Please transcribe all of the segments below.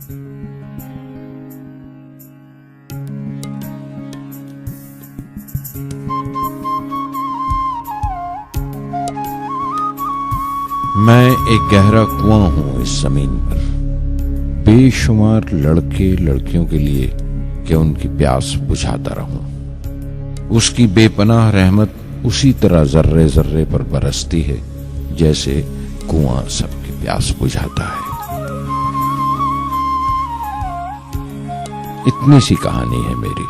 मैं एक गहरा कुआं हूं इस जमीन पर, बेशुमार लड़के लड़कियों के लिए कि उनकी प्यास बुझाता रहूं। उसकी बेपनाह रहमत उसी तरह जर्रे जर्रे पर बरसती है जैसे कुआं सबकी प्यास बुझाता है। इतनी सी कहानी है मेरी,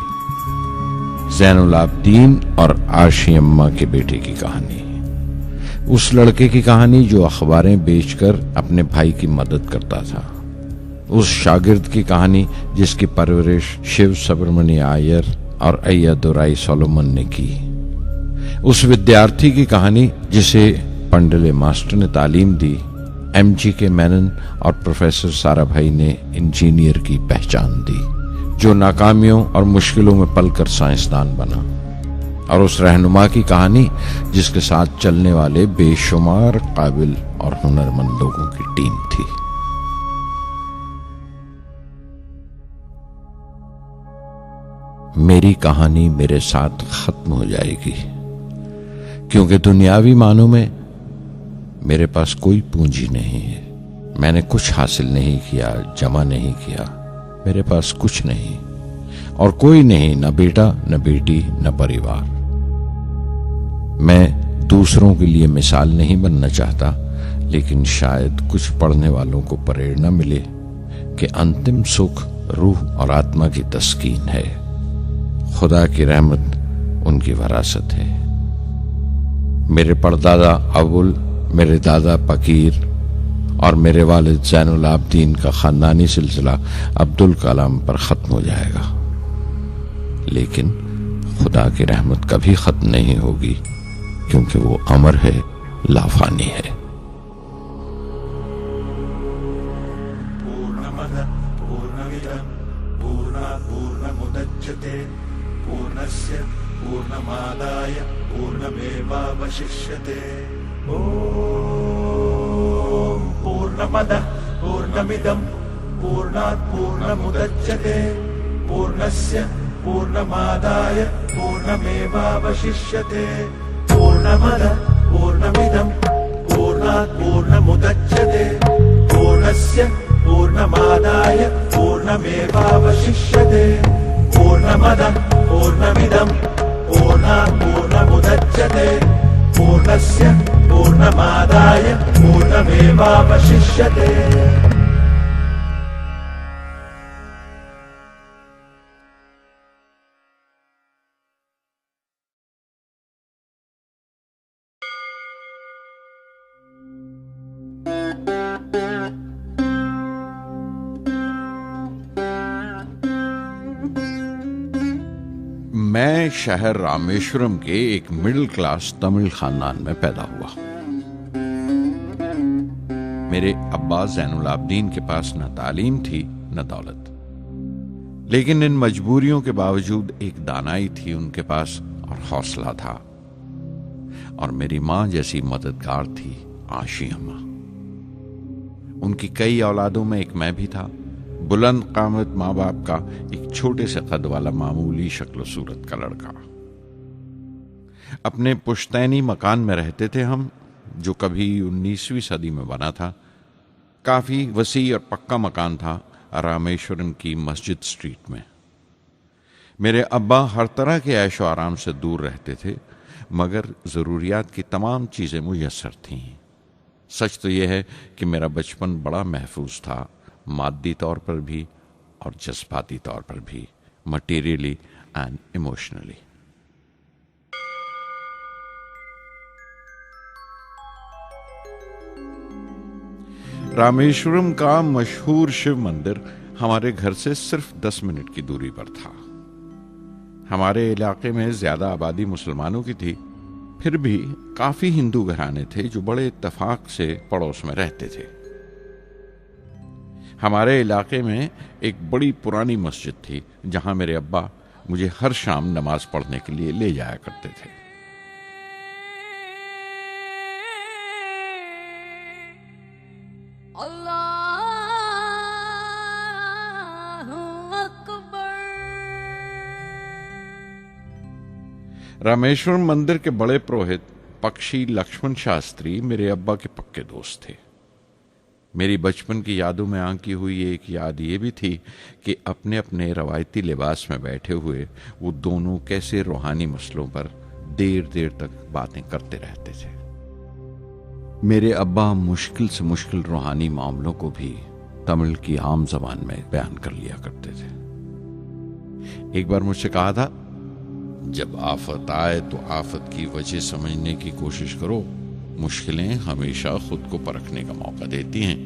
ज़ैनुल आबदीन और आशी अम्मा के बेटे की कहानी। उस लड़के की कहानी जो अखबारें बेचकर अपने भाई की मदद करता था। उस शागिर्द की कहानी जिसकी परवरिश शिव सुब्रमण्य आयर और अय्यादुराई सोलोमन ने की। उस विद्यार्थी की कहानी जिसे पंडले मास्टर ने तालीम दी, MGK मेनन और प्रोफेसर साराभाई ने इंजीनियर की पहचान दी, जो नाकामियों और मुश्किलों में पलकर साइंसदान बना। और उस रहनुमा की कहानी जिसके साथ चलने वाले बेशुमार काबिल और हुनरमंद लोगों की टीम थी। मेरी कहानी मेरे साथ खत्म हो जाएगी, क्योंकि दुनियावी मानों में मेरे पास कोई पूंजी नहीं है। मैंने कुछ हासिल नहीं किया, जमा नहीं किया। मेरे पास कुछ नहीं और कोई नहीं, न बेटा, न बेटी, न परिवार। मैं दूसरों के लिए मिसाल नहीं बनना चाहता, लेकिन शायद कुछ पढ़ने वालों को प्रेरणा मिले कि अंतिम सुख रूह और आत्मा की तस्कीन है। खुदा की रहमत उनकी वरासत है। मेरे परदादा अबुल, मेरे दादा फकीर और मेरे वालिद ज़ैनुल आबदीन का खानदानी सिलसिला अब्दुल कलाम पर खत्म हो जाएगा, लेकिन खुदा की रहमत कभी खत्म नहीं होगी, क्योंकि वो अमर है, लाफानी है। पूर्णमदः पूर्णमिदं पूर्णात् पूर्णमुदच्यते पूर्णस्य पूर्णमादाय पूर्णमेवावशिष्यते। ॐ पूर्णमदः पूर्णमिदं पूर्णात् पूर्णमुदच्यते पूर्णस्य पूर्णमादाय पूर्णमेवावशिष्यते। पूर्णमदः पूर्णमिदं पूर्णात् पूर्णमुदच्यते पूर्णस्य पूर्णमादाय पूर्णमेवावशिष्यते। पूर्णमदः पूर्णमिदं पूर्णात् पूर्णमुदच्यते पूर्णस्य पूर्णमादाय पूर्णमेवावशिष्यते। मैं शहर रामेश्वरम के एक मिडिल क्लास तमिल खानदान में पैदा हुआ। मेरे अब्बा ज़ैनुल आबदीन के पास न तालीम थी न दौलत, लेकिन इन मजबूरियों के बावजूद एक दानाई थी उनके पास और हौसला था। और मेरी मां जैसी मददगार थी आशी अम्मा। उनकी कई औलादों में एक मैं भी था, बुलंद कामत माँ बाप का एक छोटे से कद वाला मामूली शक्ल सूरत का लड़का। अपने पुश्तैनी मकान में रहते थे हम, जो कभी 19वीं सदी में बना था। काफी वसी और पक्का मकान था रामेश्वरम की मस्जिद स्ट्रीट में। मेरे अब्बा हर तरह के ऐशो आराम से दूर रहते थे, मगर जरूरियात की तमाम चीजें मुयस्सर थीं। सच तो यह है कि मेरा बचपन बड़ा महफूज था, मादी तौर पर भी और जज्बाती तौर पर भी, मटीरियली एंड इमोशनली। रामेश्वरम का मशहूर शिव मंदिर हमारे घर से सिर्फ 10 मिनट की दूरी पर था। हमारे इलाके में ज्यादा आबादी मुसलमानों की थी, फिर भी काफी हिंदू घराने थे जो बड़े इत्तेफाक से पड़ोस में रहते थे। हमारे इलाके में एक बड़ी पुरानी मस्जिद थी जहां मेरे अब्बा मुझे हर शाम नमाज पढ़ने के लिए ले जाया करते थे। रामेश्वरम मंदिर के बड़े पुरोहित पक्षी लक्ष्मण शास्त्री मेरे अब्बा के पक्के दोस्त थे। मेरी बचपन की यादों में आंकी हुई एक याद ये भी थी कि अपने अपने रवायती लिबास में बैठे हुए वो दोनों कैसे रूहानी मसलों पर देर देर तक बातें करते रहते थे। मेरे अब्बा मुश्किल से मुश्किल रूहानी मामलों को भी तमिल की आम जबान में बयान कर लिया करते थे। एक बार मुझसे कहा था, जब आफत आए तो आफत की वजह समझने की कोशिश करो, मुश्किलें हमेशा खुद को परखने का मौका देती हैं।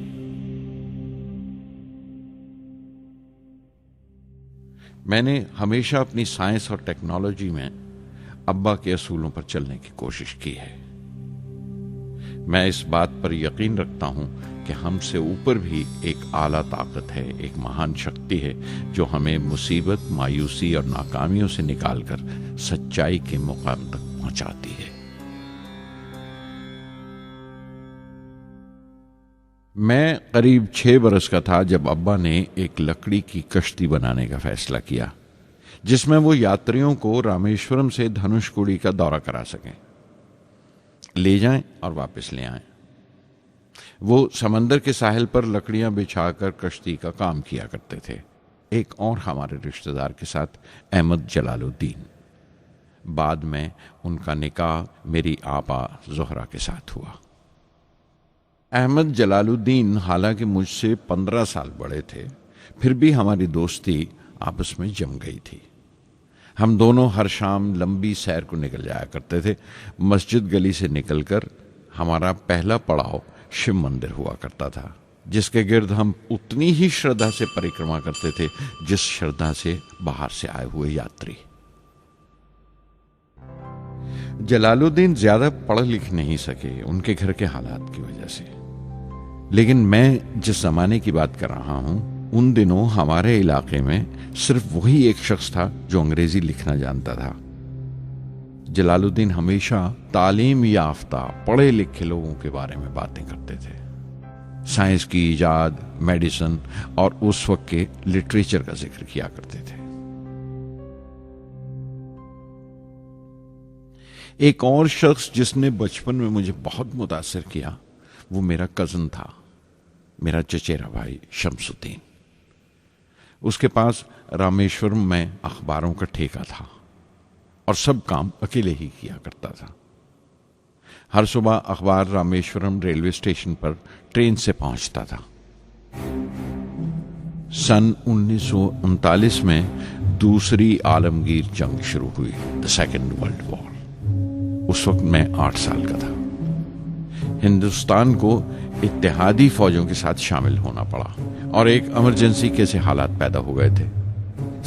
मैंने हमेशा अपनी साइंस और टेक्नोलॉजी में अब्बा के असूलों पर चलने की कोशिश की है। मैं इस बात पर यकीन रखता हूं कि हमसे ऊपर भी एक आला ताकत है, एक महान शक्ति है जो हमें मुसीबत, मायूसी और नाकामियों से निकालकर सच्चाई के मुकाम तक पहुंचाती है। मैं करीब 6 बरस का था जब अब्बा ने एक लकड़ी की कश्ती बनाने का फैसला किया, जिसमें वो यात्रियों को रामेश्वरम से धनुषकोडी का दौरा करा सकें, ले जाएं और वापस ले आएं। वो समंदर के साहिल पर लकड़ियां बिछाकर कश्ती का काम किया करते थे। एक और हमारे रिश्तेदार के साथ, अहमद जलालुद्दीन। बाद में उनका निकाह मेरी आपा जोहरा के साथ हुआ। अहमद जलालुद्दीन हालांकि मुझसे 15 साल बड़े थे, फिर भी हमारी दोस्ती आपस में जम गई थी। हम दोनों हर शाम लंबी सैर को निकल जाया करते थे। मस्जिद गली से निकलकर हमारा पहला पड़ाव शिव मंदिर हुआ करता था, जिसके गिर्द हम उतनी ही श्रद्धा से परिक्रमा करते थे जिस श्रद्धा से बाहर से आए हुए यात्री। जलालुद्दीन ज्यादा पढ़ लिख नहीं सके उनके घर के हालात की वजह से, लेकिन मैं जिस जमाने की बात कर रहा हूं, उन दिनों हमारे इलाके में सिर्फ वही एक शख्स था जो अंग्रेजी लिखना जानता था। जलालुद्दीन हमेशा तालीम याफ्ता पढ़े लिखे लोगों के बारे में बातें करते थे, साइंस की इजाद, मेडिसिन और उस वक्त के लिटरेचर का जिक्र किया करते थे। एक और शख्स जिसने बचपन में मुझे बहुत मुतासिर किया वो मेरा कजन था, मेरा चचेरा भाई शमसुद्दीन। उसके पास रामेश्वरम में अखबारों का ठेका था और सब काम अकेले ही किया करता था। हर सुबह अखबार रामेश्वरम रेलवे स्टेशन पर ट्रेन से पहुंचता था। सन 1939 में दूसरी आलमगीर जंग शुरू हुई, द सेकेंड वर्ल्ड वॉर। उस वक्त मैं 8 साल का था। हिंदुस्तान को इत्तेहादी फौजों के साथ शामिल होना पड़ा और एक इमरजेंसी के हालात पैदा हो गए थे।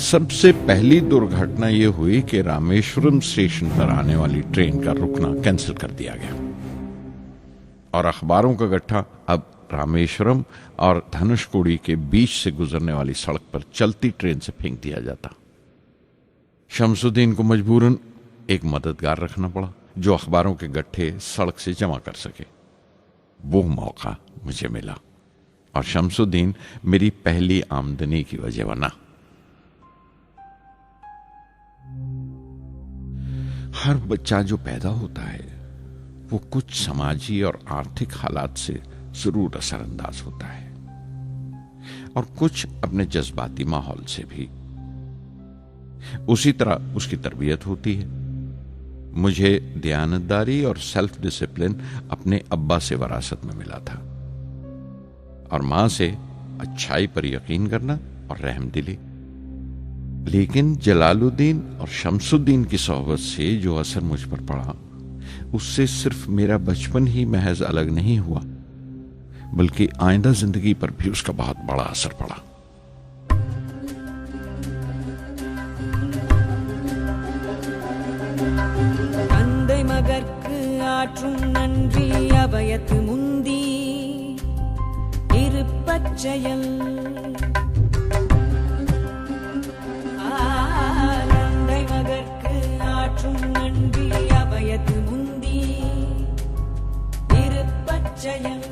सबसे पहली दुर्घटना यह हुई कि रामेश्वरम स्टेशन पर आने वाली ट्रेन का रुकना कैंसिल कर दिया गया और अखबारों का गट्ठा अब रामेश्वरम और धनुषकोडी के बीच से गुजरने वाली सड़क पर चलती ट्रेन से फेंक दिया जाता। शमसुद्दीन को मजबूरन एक मददगार रखना पड़ा जो अखबारों के गट्ठे सड़क से जमा कर सके। वो मौका मुझे मिला और शमसुद्दीन मेरी पहली आमदनी की वजह बना। हर बच्चा जो पैदा होता है वो कुछ समाजी और आर्थिक हालात से जरूर असरअंदाज होता है और कुछ अपने जज्बाती माहौल से भी। उसी तरह उसकी तरबियत होती है। मुझे दयानतदारी और सेल्फ डिसिप्लिन अपने अब्बा से विरासत में मिला था और मां से अच्छाई पर यकीन करना और रहमदिली। लेकिन जलालुद्दीन और शमसुद्दीन की सोहबत से जो असर मुझ पर पड़ा, उससे सिर्फ मेरा बचपन ही महज अलग नहीं हुआ, बल्कि आइंदा जिंदगी पर भी उसका बहुत बड़ा असर पड़ा। தந்தை மகற்கு ஆற்றும் நன்றி அபயத்து முந்தி இருப்பச்செயல் தந்தை மகற்கு ஆற்றும் நன்றி அபயத்து முந்தி இருப்பச்செயல்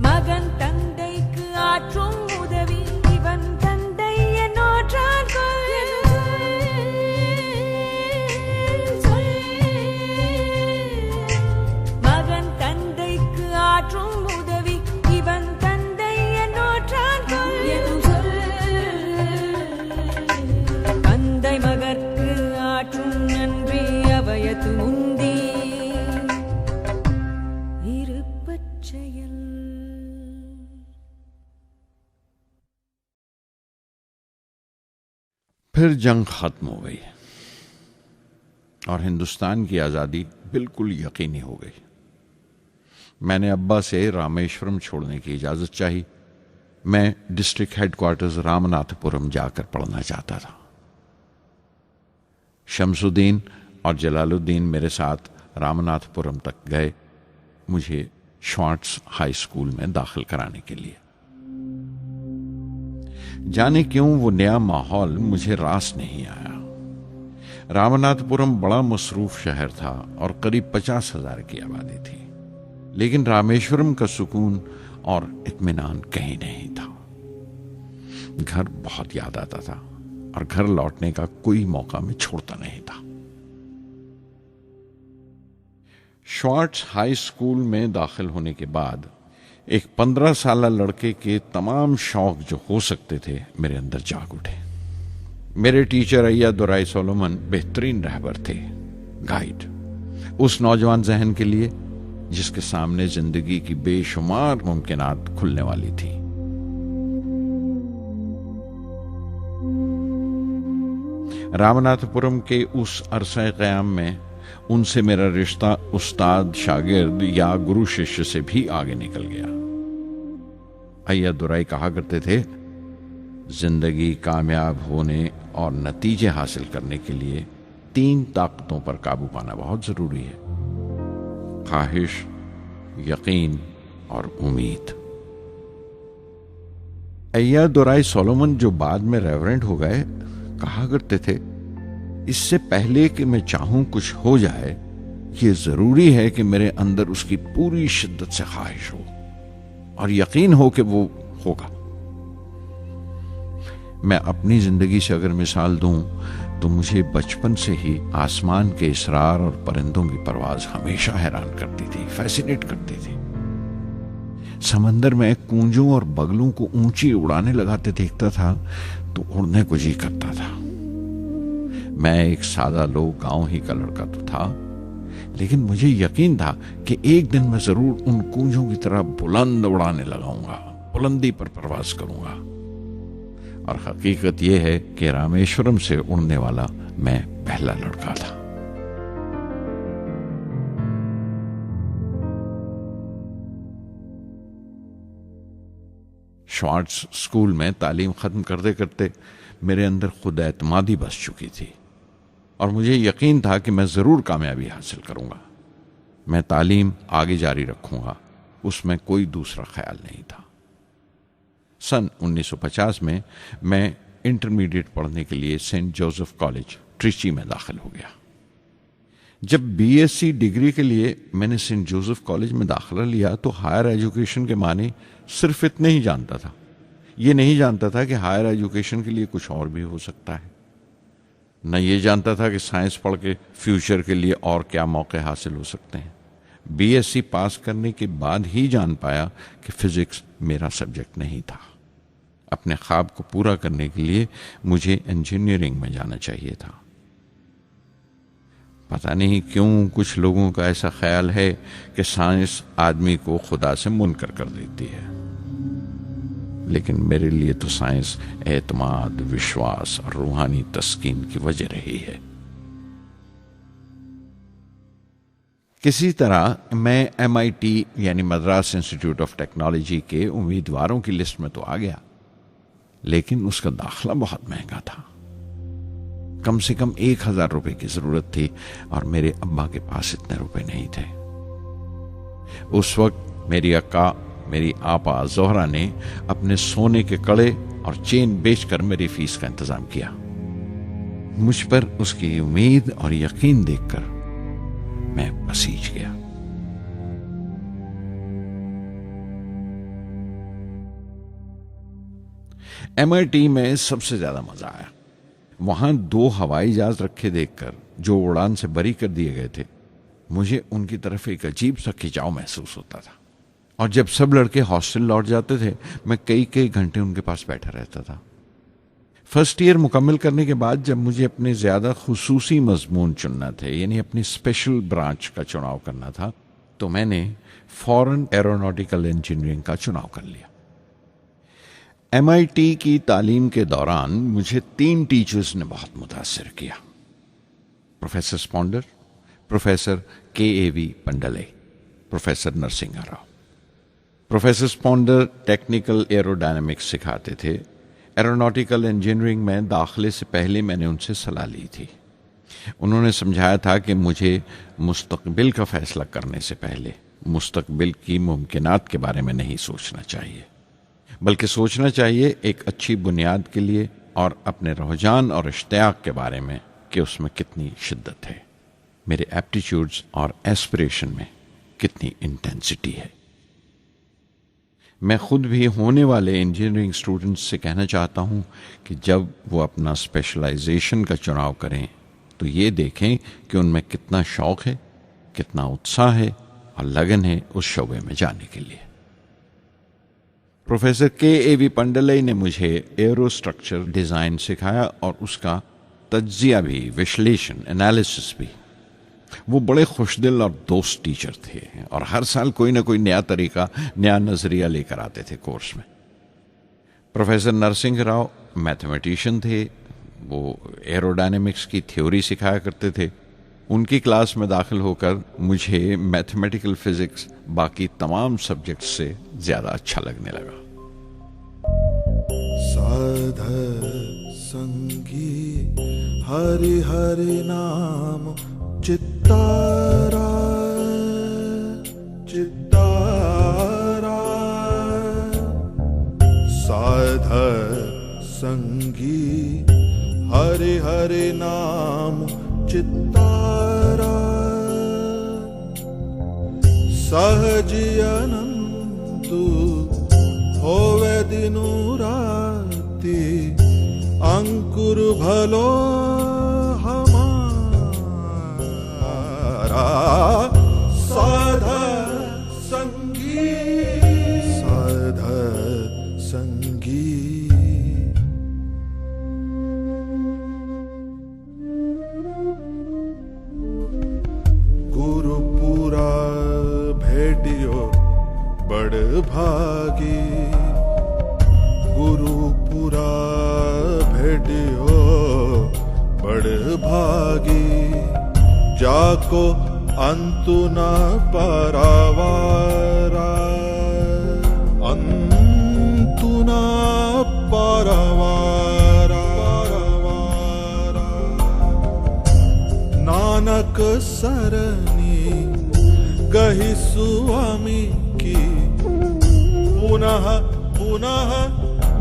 மகன் தந்தைக்கு ஆற்றும் உதவி இவன் தந்தை என்னோற்றான் फिर जंग खत्म हो गई और हिंदुस्तान की आज़ादी बिल्कुल यकीनी हो गई। मैंने अब्बा से रामेश्वरम छोड़ने की इजाज़त चाही। मैं डिस्ट्रिक्ट हेडक्वार्टर्स रामनाथपुरम जाकर पढ़ना चाहता था। शमसुद्दीन और जलालुद्दीन मेरे साथ रामनाथपुरम तक गए मुझे श्वार्ट्ज हाई स्कूल में दाखिल कराने के लिए। जाने क्यों वो नया माहौल मुझे रास नहीं आया। रामनाथपुरम बड़ा मसरूफ शहर था और करीब 50,000 की आबादी थी, लेकिन रामेश्वरम का सुकून और इत्मीनान कहीं नहीं था। घर बहुत याद आता था और घर लौटने का कोई मौका मैं छोड़ता नहीं था। श्वार्ट्ज हाई स्कूल में दाखिल होने के बाद एक 15 साल लड़के के तमाम शौक जो हो सकते थे मेरे अंदर जाग उठे। मेरे टीचर अय्या दुराई सोलोमन बेहतरीन रहबर थे, गाइड, उस नौजवान जहन के लिए जिसके सामने जिंदगी की बेशुमार मुमकिनात खुलने वाली थी। रामनाथपुरम के उस अरसा क़याम में उनसे मेरा रिश्ता उस्ताद शागिर्द या गुरु शिष्य से भी आगे निकल गया। अय्या दुराई कहा करते थे, जिंदगी कामयाब होने और नतीजे हासिल करने के लिए 3 ताकतों पर काबू पाना बहुत जरूरी है: ख्वाहिश, यकीन और उम्मीद। अय्या दुराई सोलोमन, जो बाद में रेवरेंड हो गए, कहा करते थे, इससे पहले कि मैं चाहूं कुछ हो जाए, ये जरूरी है कि मेरे अंदर उसकी पूरी शिद्दत से ख्वाहिश हो और यकीन हो कि वो होगा। मैं अपनी जिंदगी से अगर मिसाल दूं तो मुझे बचपन से ही आसमान के इसरार और परिंदों की परवाज हमेशा हैरान करती थी, फैसिनेट करती थी। समंदर में कूंजों और बगलों को ऊंची उड़ाने लगाते देखता था तो उड़ने को जी करता था। मैं एक सादा लोग गांव ही का लड़का तो था, लेकिन मुझे यकीन था कि एक दिन मैं जरूर उन कूंजों की तरह बुलंद उड़ाने लगाऊंगा, बुलंदी पर परवाज करूंगा। और हकीकत यह है कि रामेश्वरम से उड़ने वाला मैं पहला लड़का था। श्वार्ट्ज स्कूल में तालीम खत्म करते करते मेरे अंदर खुद एतमादी बस चुकी थी और मुझे यकीन था कि मैं जरूर कामयाबी हासिल करूंगा। मैं तालीम आगे जारी रखूंगा, उसमें कोई दूसरा ख्याल नहीं था। सन 1950 में मैं इंटरमीडिएट पढ़ने के लिए सेंट जोसेफ कॉलेज ट्रिची में दाखिल हो गया। जब बीएससी डिग्री के लिए मैंने सेंट जोसेफ कॉलेज में दाखिला लिया तो हायर एजुकेशन के माने सिर्फ इतने ही जानता था। ये नहीं जानता था कि हायर एजुकेशन के लिए कुछ और भी हो सकता है। न ये जानता था कि साइंस पढ़ के फ्यूचर के लिए और क्या मौके हासिल हो सकते हैं। बीएससी पास करने के बाद ही जान पाया कि फिजिक्स मेरा सब्जेक्ट नहीं था। अपने ख्वाब को पूरा करने के लिए मुझे इंजीनियरिंग में जाना चाहिए था। पता नहीं क्यों कुछ लोगों का ऐसा ख्याल है कि साइंस आदमी को खुदा से मुनकर कर देती है, लेकिन मेरे लिए तो साइंस एतमाद, विश्वास और रूहानी तस्कीन की वजह रही है। किसी तरह मैं MIT यानी मद्रास इंस्टीट्यूट ऑफ टेक्नोलॉजी के उम्मीदवारों की लिस्ट में तो आ गया, लेकिन उसका दाखला बहुत महंगा था। कम से कम 1,000 रुपए की जरूरत थी और मेरे अब्बा के पास इतने रुपए नहीं थे। उस वक्त मेरी अक्का, मेरी आपा जोहरा ने अपने सोने के कड़े और चेन बेचकर मेरी फीस का इंतजाम किया। मुझ पर उसकी उम्मीद और यकीन देखकर मैं पसीज गया। MIT में सबसे ज्यादा मजा आया। वहां 2 हवाई जहाज रखे देखकर जो उड़ान से बरी कर दिए गए थे, मुझे उनकी तरफ एक अजीब सा खिंचाव महसूस होता था। और जब सब लड़के हॉस्टल लौट जाते थे, मैं कई कई घंटे उनके पास बैठा रहता था। फर्स्ट ईयर मुकम्मल करने के बाद जब मुझे अपने ज्यादा खुसूसी मजमून चुनना थे, यानी अपनी स्पेशल ब्रांच का चुनाव करना था, तो मैंने फॉरेन एरोनॉटिकल इंजीनियरिंग का चुनाव कर लिया। MIT की तालीम के दौरान मुझे 3 टीचर्स ने बहुत मुतासिर किया। Professor Sponder, professor KAV Pandalai, professor Narasimha Rao. Professor Sponder technical aerodynamics सिखाते थे। एरोनॉटिकल इंजीनियरिंग में दाखिले से पहले मैंने उनसे सलाह ली थी। उन्होंने समझाया था कि मुझे मुस्तकबिल का फैसला करने से पहले मुस्तकबिल की मुमकिनात के बारे में नहीं सोचना चाहिए, बल्कि सोचना चाहिए एक अच्छी बुनियाद के लिए और अपने रुझान और इश्तियाक के बारे में कि उसमें कितनी शिद्दत है, मेरे एप्टीट्यूड्स और एस्पिरेशन में कितनी इंटेंसिटी है। मैं खुद भी होने वाले इंजीनियरिंग स्टूडेंट्स से कहना चाहता हूं कि जब वो अपना स्पेशलाइजेशन का चुनाव करें तो ये देखें कि उनमें कितना शौक है, कितना उत्साह है और लगन है उस शोबे में जाने के लिए। प्रोफेसर KAV पंडले ने मुझे एरोस्ट्रक्चर डिज़ाइन सिखाया और उसका तज्जिया भी, विश्लेषण, एनालिसिस भी। वो बड़े खुशदिल और दोस्त टीचर थे और हर साल कोई ना कोई नया तरीका, नया नजरिया लेकर आते थे कोर्स में। प्रोफेसर नरसिंह राव मैथमेटिशियन थे। वो एरोडायनेमिक्स की थ्योरी सिखाया करते थे। उनकी क्लास में दाखिल होकर मुझे मैथमेटिकल फिजिक्स बाकी तमाम सब्जेक्ट्स से ज़्यादा अच्छा लगने लगा। साध संगी हरि हरि नाम चित्तारा चित्तारा, साध संगी हरि हरि नाम चित्तारा, सहजी अनंतु होवे दिनु राति, अंकुर भलो हमारा, साध संगी साध संगी। गुरुपुरा भेटियो बड़ भागी, गुरुपुरा भेटियो बड़ भागी, जाको अंतु न पारावारा, अंतु न पारावारा, नानक सरनी गहि स्वामी की, पुनः पुनः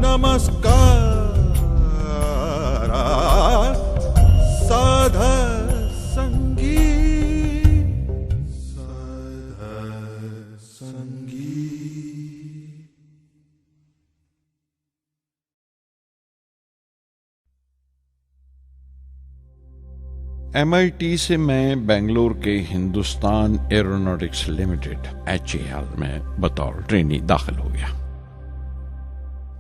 नमस्कार, साध संगी साध संगी। MIT से मैं बेंगलोर के हिंदुस्तान एरोनॉटिक्स लिमिटेड HAL में बतौर ट्रेनी दाखिल हो गया।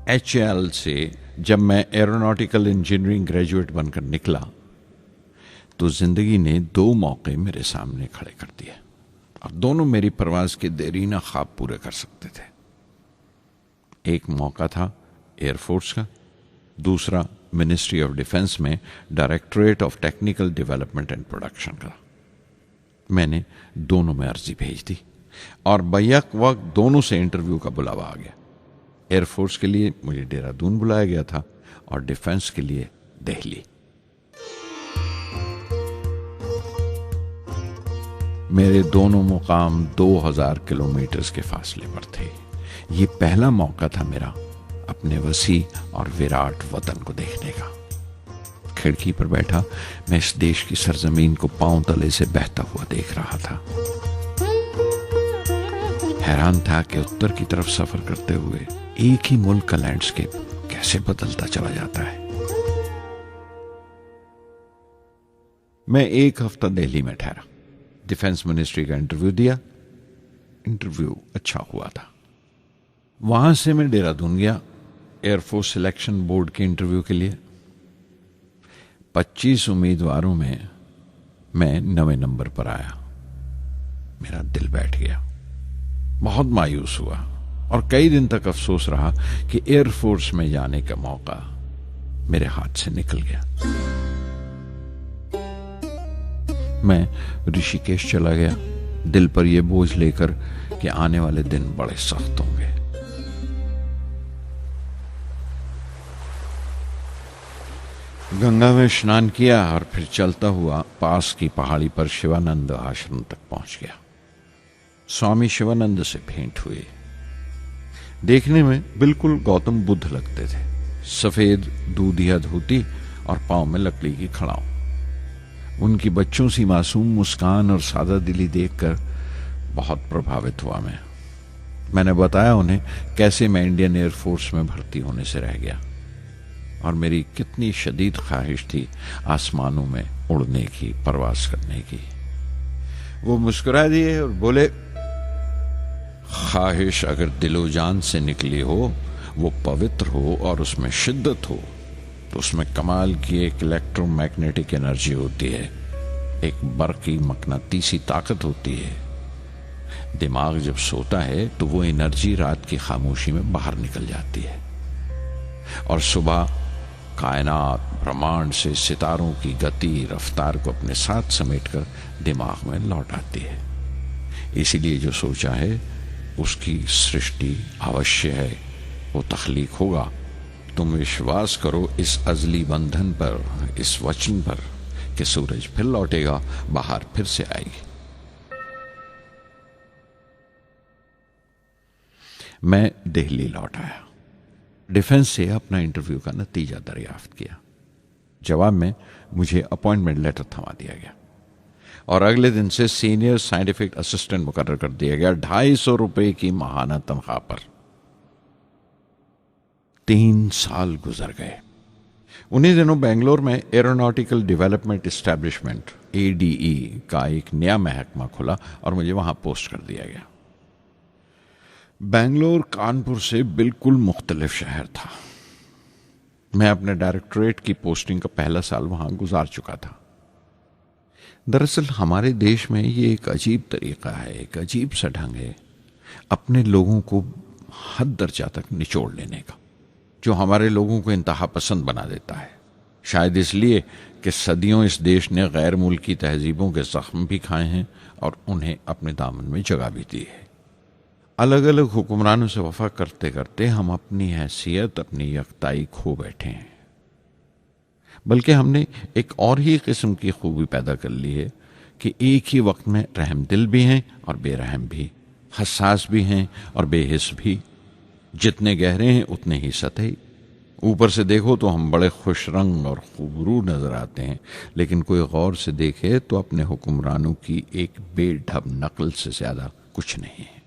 HAL से जब मैं एरोनॉटिकल इंजीनियरिंग ग्रेजुएट बनकर निकला तो जिंदगी ने 2 मौके मेरे सामने खड़े कर दिए और दोनों मेरी परवाज के देरीना ख्वाब पूरे कर सकते थे। एक मौका था एयरफोर्स का, दूसरा मिनिस्ट्री ऑफ डिफेंस में directorate of technical development and production का। मैंने दोनों में अर्जी भेज दी और बैक वक्त दोनों से इंटरव्यू का बुलावा आ गया। एयरफोर्स के लिए मुझे देहरादून बुलाया गया था और डिफेंस के लिए दिल्ली। मेरे दोनों मुकाम 2000 किलोमीटर के फासले पर थे। ये पहला मौका था मेरा अपने वसी और विराट वतन को देखने का। खिड़की पर बैठा मैं इस देश की सरजमीन को पांव तले से बहता हुआ देख रहा था। हैरान था कि उत्तर की तरफ सफर करते हुए एक ही मुल्क का लैंडस्केप कैसे बदलता चला जाता है। मैं 1 हफ्ता दिल्ली में ठहरा, डिफेंस मिनिस्ट्री का इंटरव्यू दिया। इंटरव्यू अच्छा हुआ था। वहां से मैं देहरादून गया एयरफोर्स सिलेक्शन बोर्ड के इंटरव्यू के लिए। 25 उम्मीदवारों में मैं 9वें नंबर पर आया। मेरा दिल बैठ गया, बहुत मायूस हुआ और कई दिन तक अफसोस रहा कि एयरफोर्स में जाने का मौका मेरे हाथ से निकल गया। मैं ऋषिकेश चला गया, दिल पर यह बोझ लेकर कि आने वाले दिन बड़े सख्त होंगे। गंगा में स्नान किया और फिर चलता हुआ पास की पहाड़ी पर शिवानंद आश्रम तक पहुंच गया। स्वामी शिवानंद से भेंट हुई। देखने में बिल्कुल गौतम बुद्ध लगते थे, सफेद दूधिया धोती और पांव में लकड़ी की खड़ाऊ। उनकी बच्चों सी मासूम मुस्कान और सादा दिली देखकर बहुत प्रभावित हुआ मैंने बताया उन्हें कैसे मैं इंडियन एयरफोर्स में भर्ती होने से रह गया और मेरी कितनी शदीद ख्वाहिश थी आसमानों में उड़ने की, परवास करने की। वो मुस्कुरा दिए और बोले, ख्वाहिश अगर दिलो जान से निकली हो, वो पवित्र हो और उसमें शिद्दत हो, तो उसमें कमाल की एक इलेक्ट्रोमैग्नेटिक एनर्जी होती है, एक बरकी मकनातीसी ताकत होती है। दिमाग जब सोता है तो वो एनर्जी रात की खामोशी में बाहर निकल जाती है और सुबह कायनात ब्रह्मांड से सितारों की गति रफ्तार को अपने साथ समेटकर दिमाग में लौट आती है। इसीलिए जो सोचा है उसकी सृष्टि अवश्य है, वो तख्लीक होगा। तुम विश्वास करो इस अजली बंधन पर, इस वचन पर कि सूरज फिर लौटेगा, बाहर फिर से आएगी। मैं दिल्ली लौट आया, डिफेंस से अपना इंटरव्यू का नतीजा दरियाफ्त किया। जवाब में मुझे अपॉइंटमेंट लेटर थमा दिया गया और अगले दिन से सीनियर साइंटिफिक असिस्टेंट मुकर्रर कर दिया गया 250 रुपए की माहाना तनख्वाह पर। 3 साल गुजर गए। उन्हीं दिनों बेंगलोर में एरोनॉटिकल डेवलपमेंट एस्टेब्लिशमेंट ADE का एक नया महकमा खुला और मुझे वहां पोस्ट कर दिया गया। बेंगलोर कानपुर से बिल्कुल मुख्तलिफ शहर था। मैं अपने डायरेक्टरेट की पोस्टिंग का पहला साल वहां गुजार चुका था। दरअसल हमारे देश में ये एक अजीब तरीका है, एक अजीब सा ढंग है अपने लोगों को हद दर्जा तक निचोड़ लेने का, जो हमारे लोगों को इंतहा पसंद बना देता है। शायद इसलिए कि सदियों इस देश ने गैर मुल्की तहजीबों के जख्म भी खाए हैं और उन्हें अपने दामन में जगह भी दी है। अलग अलग हुक्मरानों से वफा करते करते हम अपनी हैसियत, अपनी यकताई खो बैठे हैं। बल्कि हमने एक और ही किस्म की खूबी पैदा कर ली है कि एक ही वक्त में रहमदिल भी हैं और बेरहम भी, हसास भी हैं और बेहिस भी। जितने गहरे हैं उतने ही सतही। ऊपर से देखो तो हम बड़े खुश रंग और खूबरू नजर आते हैं, लेकिन कोई गौर से देखे तो अपने हुक्मरानों की एक बेढब नकल से ज्यादा कुछ नहीं है।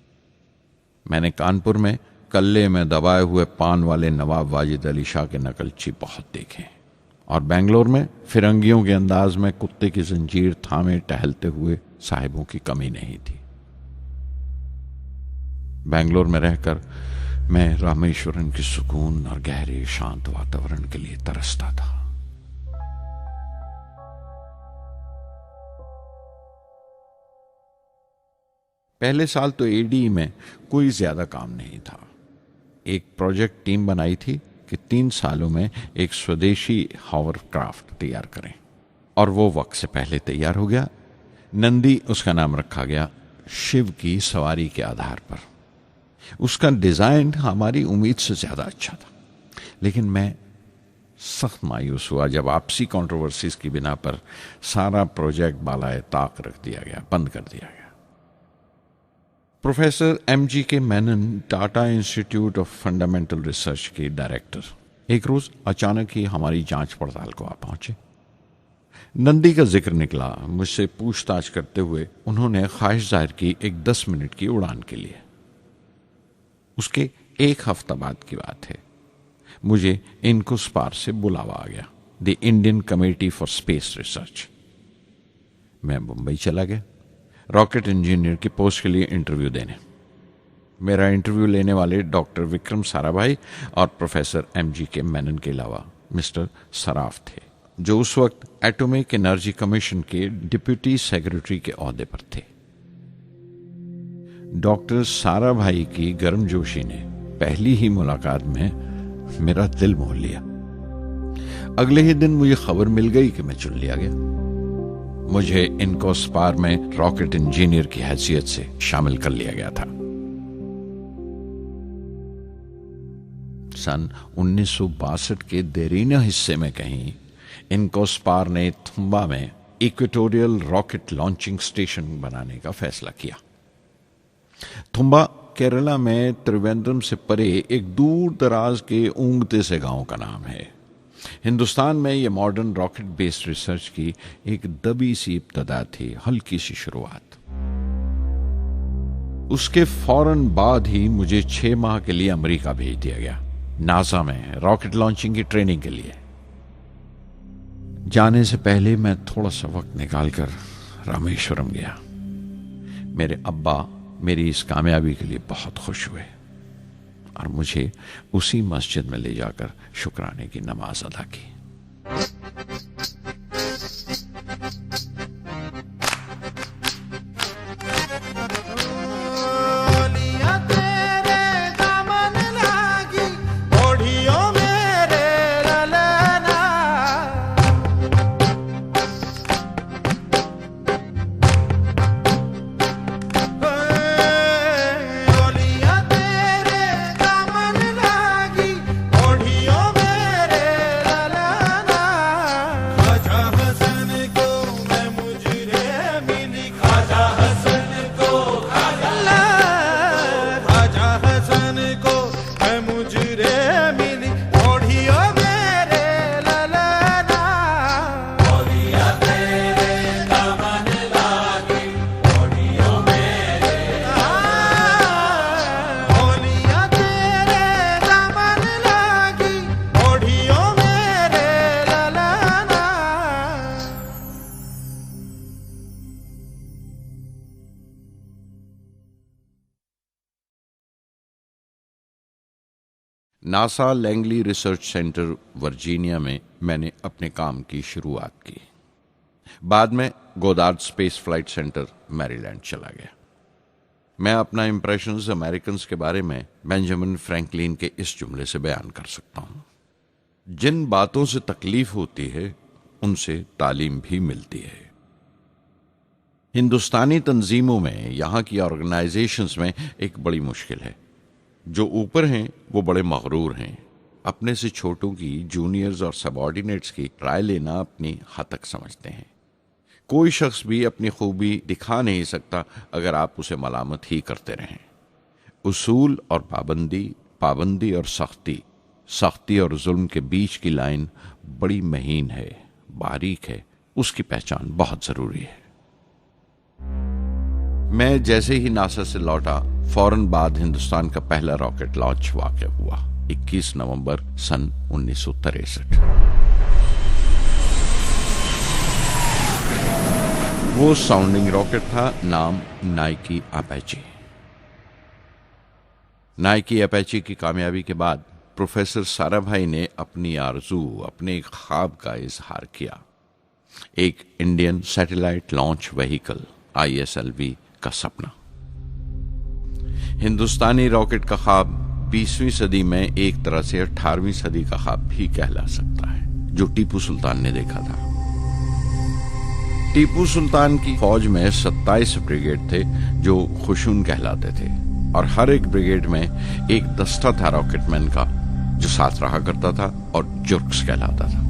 मैंने कानपुर में कल्ले में दबाए हुए पान वाले नवाब वाजिद अली शाह के नकलची बहुत देखे और बेंगलोर में फिरंगियों के अंदाज में कुत्ते की जंजीर थामे टहलते हुए साहिबों की कमी नहीं थी। बेंगलोर में रहकर मैं रामेश्वरम के सुकून और गहरे शांत वातावरण के लिए तरसता था। पहले साल तो ADE में कोई ज्यादा काम नहीं था। एक प्रोजेक्ट टीम बनाई थी कि 3 सालों में एक स्वदेशी हॉवरक्राफ्ट तैयार करें और वो वक्त से पहले तैयार हो गया। नंदी उसका नाम रखा गया, शिव की सवारी के आधार पर। उसका डिजाइन हमारी उम्मीद से ज्यादा अच्छा था, लेकिन मैं सख्त मायूस हुआ जब आपसी कंट्रोवर्सीज की बिना पर सारा प्रोजेक्ट बालाए ताक रख दिया गया, बंद कर दिया गया। Professor MGK Menon, Tata institute of fundamental research के डायरेक्टर, एक रोज अचानक ही हमारी जांच पड़ताल को आ पहुंचे। नंदी का जिक्र निकला। मुझसे पूछताछ करते हुए उन्होंने ख्वाहिश जाहिर की एक 10 मिनट की उड़ान के लिए। उसके 1 हफ्ता बाद की बात है, मुझे इनकुस्पार से बुलावा आ गया, the Indian committee for space research. मैं मुंबई चला गया रॉकेट इंजीनियर की पोस्ट के लिए इंटरव्यू देने। मेरा इंटरव्यू लेने वाले डॉक्टर विक्रम साराभाई और प्रोफेसर MGK मेनन के अलावा मिस्टर सराफ थे, जो उस वक्त एटॉमिक एनर्जी कमीशन के डिप्यूटी सेक्रेटरी के ओहदे पर थे। डॉक्टर साराभाई की गर्मजोशी ने पहली ही मुलाकात में मेरा दिल मोह लिया। अगले ही दिन मुझे खबर मिल गई कि मैं चुन लिया गया। मुझे इनकोस्पार में रॉकेट इंजीनियर की हैसियत से शामिल कर लिया गया था। सन 1962 के देरीना हिस्से में कहीं इनकोस्पार ने थुम्बा में इक्वेटोरियल रॉकेट लॉन्चिंग स्टेशन बनाने का फैसला किया। थुम्बा केरला में त्रिवेंद्रम से परे एक दूर दराज के ऊंगते से गांव का नाम है। हिंदुस्तान में यह मॉडर्न रॉकेट बेस्ड रिसर्च की एक दबी सी इब्तदा थी, हल्की सी शुरुआत। उसके फौरन बाद ही मुझे 6 माह के लिए अमेरिका भेज दिया गया, नासा में रॉकेट लॉन्चिंग की ट्रेनिंग के लिए। जाने से पहले मैं थोड़ा सा वक्त निकालकर रामेश्वरम गया। मेरे अब्बा मेरी इस कामयाबी के लिए बहुत खुश हुए और मुझे उसी मस्जिद में ले जाकर शुक्राने की नमाज अदा की। NASA Langley research centre Virginia में मैंने अपने काम की शुरुआत की। बाद में Goddard space flight centre Maryland चला गया। मैं अपना इंप्रेशंस अमेरिकन्स के बारे में बेंजामिन फ्रैंकलिन के इस जुमले से बयान कर सकता हूं, जिन बातों से तकलीफ होती है उनसे तालीम भी मिलती है। हिंदुस्तानी तंजीमों में, यहां की ऑर्गेनाइजेशंस में एक बड़ी मुश्किल है। जो ऊपर हैं वो बड़े मगरूर हैं। अपने से छोटों की, जूनियर्स और सबऑर्डिनेट्स की राय लेना अपनी हतक समझते हैं। कोई शख्स भी अपनी खूबी दिखा नहीं सकता अगर आप उसे मलामत ही करते रहें। उसूल और पाबंदी, पाबंदी और सख्ती, सख्ती और जुल्म के बीच की लाइन बड़ी महीन है, बारीक है। उसकी पहचान बहुत जरूरी है। मैं जैसे ही नासा से लौटा, फौरन बाद हिंदुस्तान का पहला रॉकेट लॉन्च वाक़ हुआ 21 नवंबर सन 1963। वो साउंडिंग रॉकेट था, नाम नाइकी अपेची। नाइकी अपेची की कामयाबी के बाद प्रोफेसर साराभाई ने अपनी आरज़ू, अपने एक ख्वाब का इजहार किया। एक Indian satellite launch vehicle ISLV का सपना। हिंदुस्तानी रॉकेट का ख्वाब 20वीं सदी में एक तरह से 18वीं सदी का ख्वाब भी कहला सकता है, जो टीपू सुल्तान ने देखा था। टीपू सुल्तान की फौज में 27 ब्रिगेड थे जो खुशून कहलाते थे, और हर एक ब्रिगेड में एक दस्ता था रॉकेटमैन का जो साथ रहा करता था और जुर्क्स कहलाता था।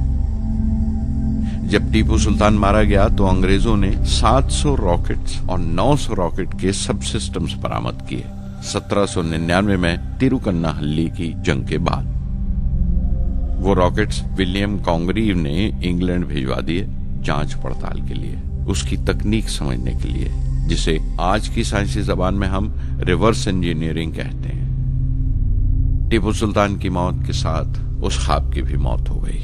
जब टीपू सुल्तान मारा गया तो अंग्रेजों ने 700 रॉकेट्स और 900 रॉकेट के सब सिस्टम्स बरामद किए 1799 में तिरुकन्नाहल्ली की जंग के बाद। वो रॉकेट्स विलियम कॉन्गरीव ने इंग्लैंड भिजवा दिए जांच पड़ताल के लिए, उसकी तकनीक समझने के लिए, जिसे आज की साइंसी जबान में हम रिवर्स इंजीनियरिंग कहते हैं। टीपू सुल्तान की मौत के साथ उस ख्वाब की भी मौत हो गई,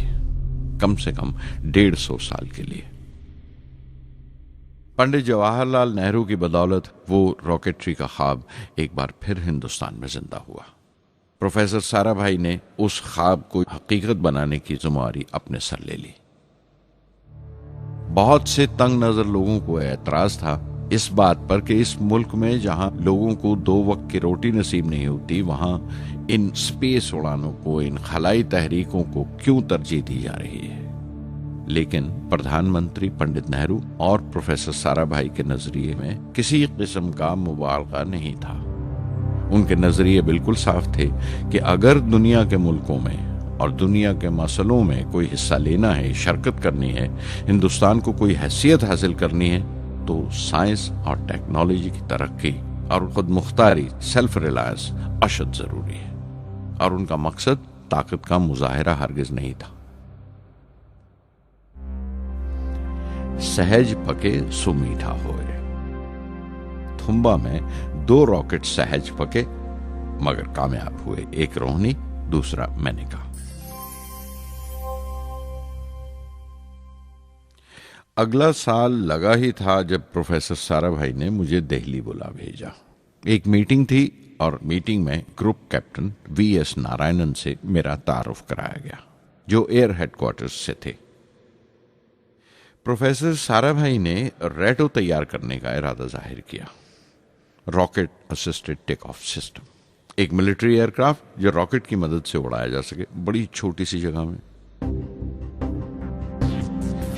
कम से कम 150 साल के लिए। पंडित जवाहरलाल नेहरू की बदौलत वो रॉकेटरी का ख्वाब एक बार फिर हिंदुस्तान में जिंदा हुआ। प्रोफेसर साराभाई ने उस ख्वाब को हकीकत बनाने की जिम्मेदारी अपने सर ले ली। बहुत से तंग नजर लोगों को एतराज था इस बात पर कि इस मुल्क में जहां लोगों को 2 वक्त की रोटी नसीब नहीं होती, वहां इन स्पेस उड़ानों को, इन खलाई तहरीकों को क्यों तरजीह दी जा रही है। लेकिन प्रधानमंत्री पंडित नेहरू और प्रोफेसर साराभाई के नजरिए में किसी किस्म का मुबालगा नहीं था। उनके नजरिए बिल्कुल साफ थे कि अगर दुनिया के मुल्कों में और दुनिया के मसलों में कोई हिस्सा लेना है, शिरकत करनी है, हिंदुस्तान को कोई हैसियत हासिल करनी है, तो साइंस और टेक्नोलॉजी की तरक्की और खुद मुख्तारी, सेल्फ रिलायंस अशद जरूरी है। और उनका मकसद ताकत का मुजाहिरा हरगिज नहीं था। सहज पके सुमीठा होए। थुम्बा में 2 रॉकेट सहज पके मगर कामयाब हुए, एक रोहिणी, दूसरा मेनका। अगला साल लगा ही था जब प्रोफेसर साराभाई ने मुझे दिल्ली बुला भेजा। एक मीटिंग थी और मीटिंग में ग्रुप कैप्टन वीएस नारायणन से मेरा तारुफ कराया गया, जो एयर हेडक्वार्टर्स से थे। प्रोफेसर साराभाई ने रेटो तैयार करने का इरादा जाहिर किया, rocket assisted take off system, एक मिलिट्री एयरक्राफ्ट जो रॉकेट की मदद से उड़ाया जा सके बड़ी छोटी सी जगह में।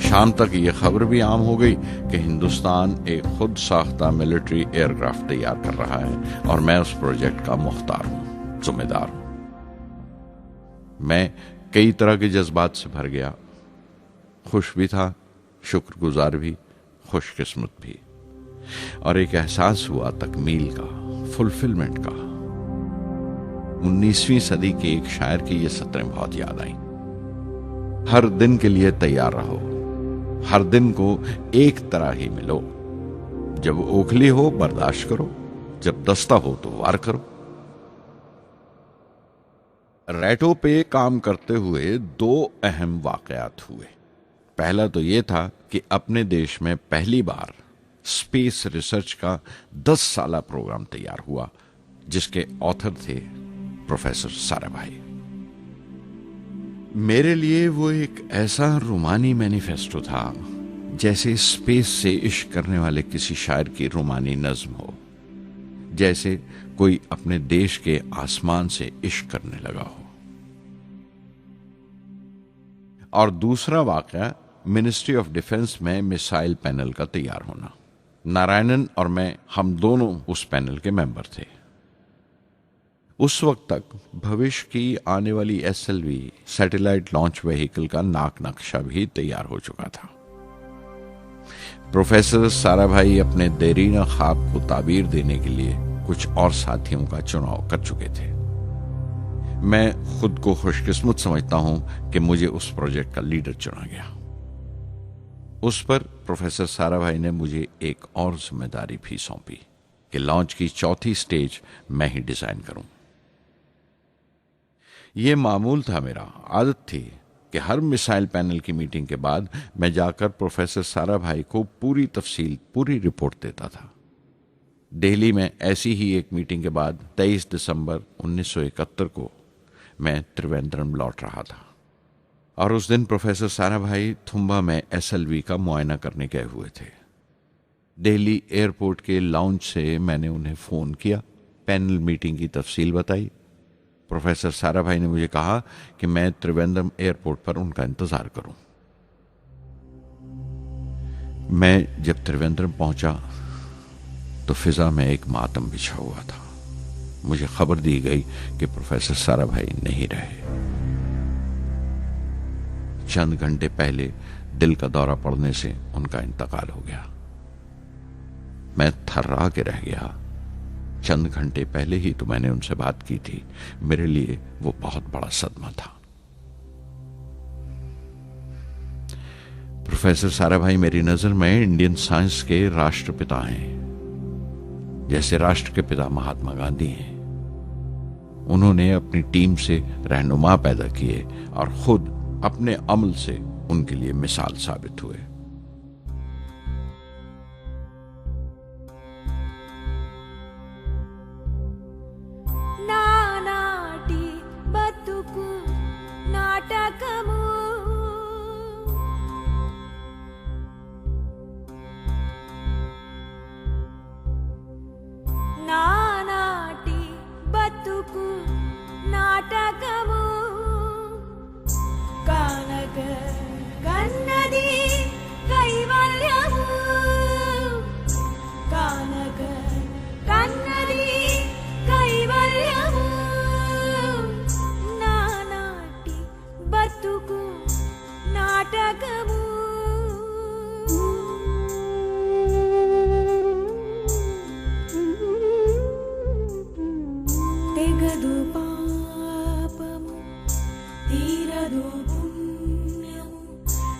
शाम तक यह खबर भी आम हो गई कि हिंदुस्तान एक खुद साख्ता मिलिट्री एयरक्राफ्ट तैयार कर रहा है और मैं उस प्रोजेक्ट का मुख्तार हूं, जिम्मेदार हूं। मैं कई तरह के जज्बात से भर गया, खुश भी था, शुक्रगुजार भी, खुशकिस्मत भी, और एक एहसास हुआ तकमील का, फुलफिलमेंट का। 19वीं सदी के एक शायर की ये सतरें बहुत याद आई। हर दिन के लिए तैयार रहो, हर दिन को एक तरह ही मिलो। जब ओखली हो बर्दाश्त करो, जब दस्ता हो तो वार करो। रेटो पे काम करते हुए 2 अहम वाकयात हुए। पहला तो यह था कि अपने देश में पहली बार स्पेस रिसर्च का 10 साला प्रोग्राम तैयार हुआ, जिसके ऑथर थे प्रोफेसर साराभाई। मेरे लिए वो एक ऐसा रोमानी मैनिफेस्टो था जैसे स्पेस से इश्क करने वाले किसी शायर की रोमानी नज्म हो, जैसे कोई अपने देश के आसमान से इश्क करने लगा हो। और दूसरा वाकया मिनिस्ट्री ऑफ डिफेंस में मिसाइल पैनल का तैयार होना। नारायणन और मैं, हम दोनों उस पैनल के मेंबर थे। उस वक्त तक भविष्य की आने वाली SLV सैटेलाइट लॉन्च व्हीकल का नाक नक्शा भी तैयार हो चुका था। प्रोफेसर साराभाई अपने देरीना ख्वाब को ताबीर देने के लिए कुछ और साथियों का चुनाव कर चुके थे। मैं खुद को खुशकिस्मत समझता हूं कि मुझे उस प्रोजेक्ट का लीडर चुना गया। उस पर प्रोफेसर साराभाई ने मुझे एक और जिम्मेदारी भी सौंपी कि लॉन्च की 4थी स्टेज मैं ही डिजाइन करूं। यह मामूल था, मेरा आदत थी कि हर मिसाइल पैनल की मीटिंग के बाद मैं जाकर प्रोफेसर साराभाई को पूरी तफसील, पूरी रिपोर्ट देता था। दिल्ली में ऐसी ही एक मीटिंग के बाद 23 दिसंबर 1971 को मैं त्रिवेंद्रम लौट रहा था और उस दिन प्रोफेसर साराभाई थुम्बा में SLV का मुआयना करने गए हुए थे। दिल्ली एयरपोर्ट के लाउंज से मैंने उन्हें फोन किया, पैनल मीटिंग की तफसील बताई। प्रोफेसर साराभाई ने मुझे कहा कि मैं त्रिवेंद्रम एयरपोर्ट पर उनका इंतजार करूं। मैं जब त्रिवेंद्रम पहुंचा तो फिजा में एक मातम बिछा हुआ था। मुझे खबर दी गई कि प्रोफेसर साराभाई नहीं रहे। चंद घंटे पहले दिल का दौरा पड़ने से उनका इंतकाल हो गया। मैं थर्रा के रह गया। चंद घंटे पहले ही तो मैंने उनसे बात की थी। मेरे लिए वो बहुत बड़ा सदमा था। प्रोफेसर साराभाई मेरी नजर में इंडियन साइंस के राष्ट्रपिता हैं, जैसे राष्ट्र के पिता महात्मा गांधी हैं। उन्होंने अपनी टीम से रहनुमा पैदा किए और खुद अपने अमल से उनके लिए मिसाल साबित हुए। నానాటి బతుకు నాటకము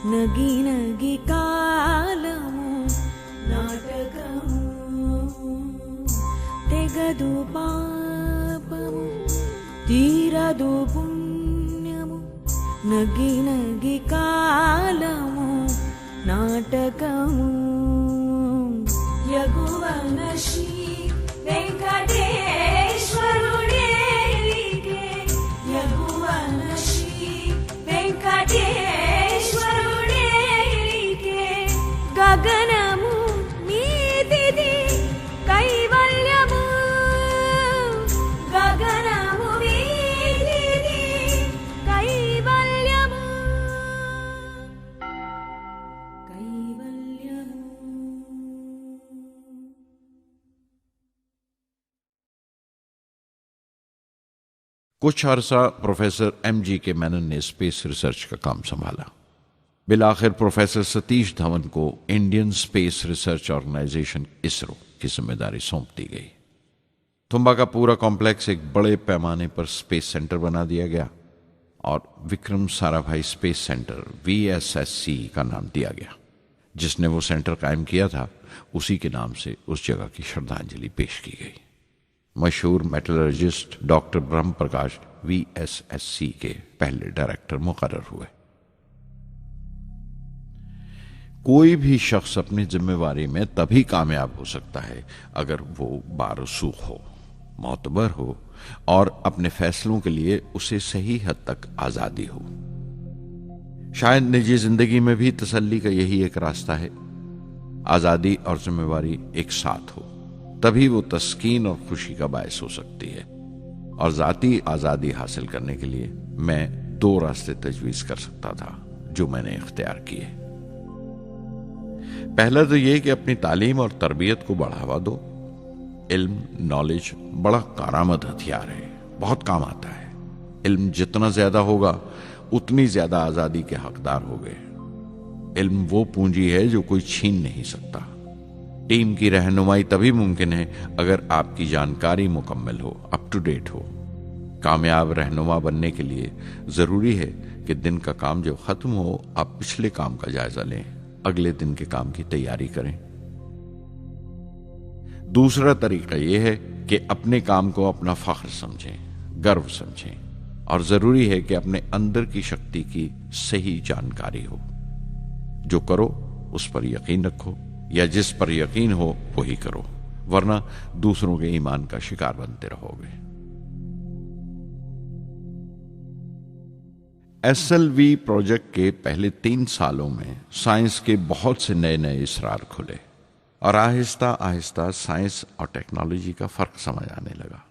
నగి నగి కాలము నాటకము తెగదు పాపము తీరదు పుణ్యము నగి నగి కాలము నాటకము యగువన శ్రీ వెంకటేశ్వరుడేలికే యగువన శ్రీ వెంకటేశ్వరుడేలికే గగనము మీదిది కైవల్యము గగనము మీదిది కైవల్యము కైవల్యము कुछ अरसा प्रोफेसर एमजी के मेनन ने स्पेस रिसर्च का काम संभाला। बिलाखिर प्रोफेसर सतीश धवन को Indian Space Research Organisation ISRO की जिम्मेदारी सौंप दी गई। तुम्बा का पूरा कॉम्प्लेक्स एक बड़े पैमाने पर स्पेस सेंटर बना दिया गया और Vikram Sarabhai space centre VSSC का नाम दिया गया। जिसने वो सेंटर कायम किया था उसी के नाम से उस जगह की श्रद्धांजलि पेश की गई। मशहूर मेटलर्जिस्ट डॉक्टर ब्रह्म प्रकाश VSSC के पहले डायरेक्टर मुकर्रर हुए। कोई भी शख्स अपनी जिम्मेवारी में तभी कामयाब हो सकता है अगर वो बारसूख हो, मोतबर हो और अपने फैसलों के लिए उसे सही हद तक आजादी हो। शायद निजी जिंदगी में भी तसल्ली का यही एक रास्ता है। आजादी और जिम्मेवारी एक साथ हो, तभी वो तस्कीन और खुशी का बायस हो सकती है। और जाती आजादी हासिल करने के लिए मैं 2 रास्ते तजवीज कर सकता था जो मैंने इख्तियार किए। पहला तो ये कि अपनी तालीम और तरबियत को बढ़ावा दो। इल्म, नॉलेज बड़ा कारआमद हथियार है, बहुत काम आता है। इल्म जितना ज्यादा होगा उतनी ज्यादा आजादी के हकदार होगे। इल्म वो पूंजी है जो कोई छीन नहीं सकता। टीम की रहनुमाई तभी मुमकिन है अगर आपकी जानकारी मुकम्मल हो, अप टू डेट हो। कामयाब रहनुमा बनने के लिए जरूरी है कि दिन का काम जब खत्म हो आप पिछले काम का जायजा लें, अगले दिन के काम की तैयारी करें। दूसरा तरीका यह है कि अपने काम को अपना फख्र समझें, गर्व समझें और जरूरी है कि अपने अंदर की शक्ति की सही जानकारी हो। जो करो उस पर यकीन रखो या जिस पर यकीन हो वही करो, वरना दूसरों के ईमान का शिकार बनते रहोगे। SLV प्रोजेक्ट के पहले 3 सालों में साइंस के बहुत से नए नए इसरार खुले और आहिस्ता आहिस्ता साइंस और टेक्नोलॉजी का फर्क समझ आने लगा।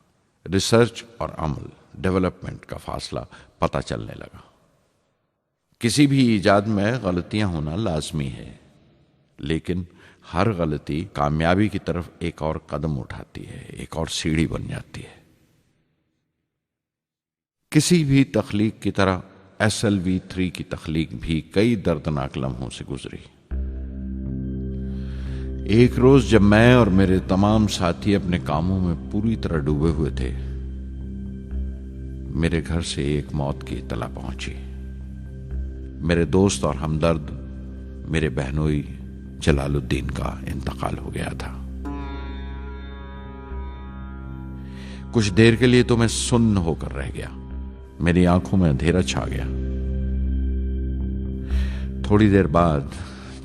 रिसर्च और अमल, डेवलपमेंट का फासला पता चलने लगा। किसी भी ईजाद में गलतियां होना लाजमी है, लेकिन हर गलती कामयाबी की तरफ एक और कदम उठाती है, एक और सीढ़ी बन जाती है। किसी भी तख्लीक की तरह SLV-3 की तख्लीक भी कई दर्दनाक लम्हों से गुजरी। एक रोज जब मैं और मेरे तमाम साथी अपने कामों में पूरी तरह डूबे हुए थे, मेरे घर से एक मौत की इत्तला पहुंची। मेरे दोस्त और हमदर्द मेरे बहनोई जलालुद्दीन का इंतकाल हो गया था। कुछ देर के लिए तो मैं सुन्न होकर रह गया। मेरी आंखों में अंधेरा छा गया। थोड़ी देर बाद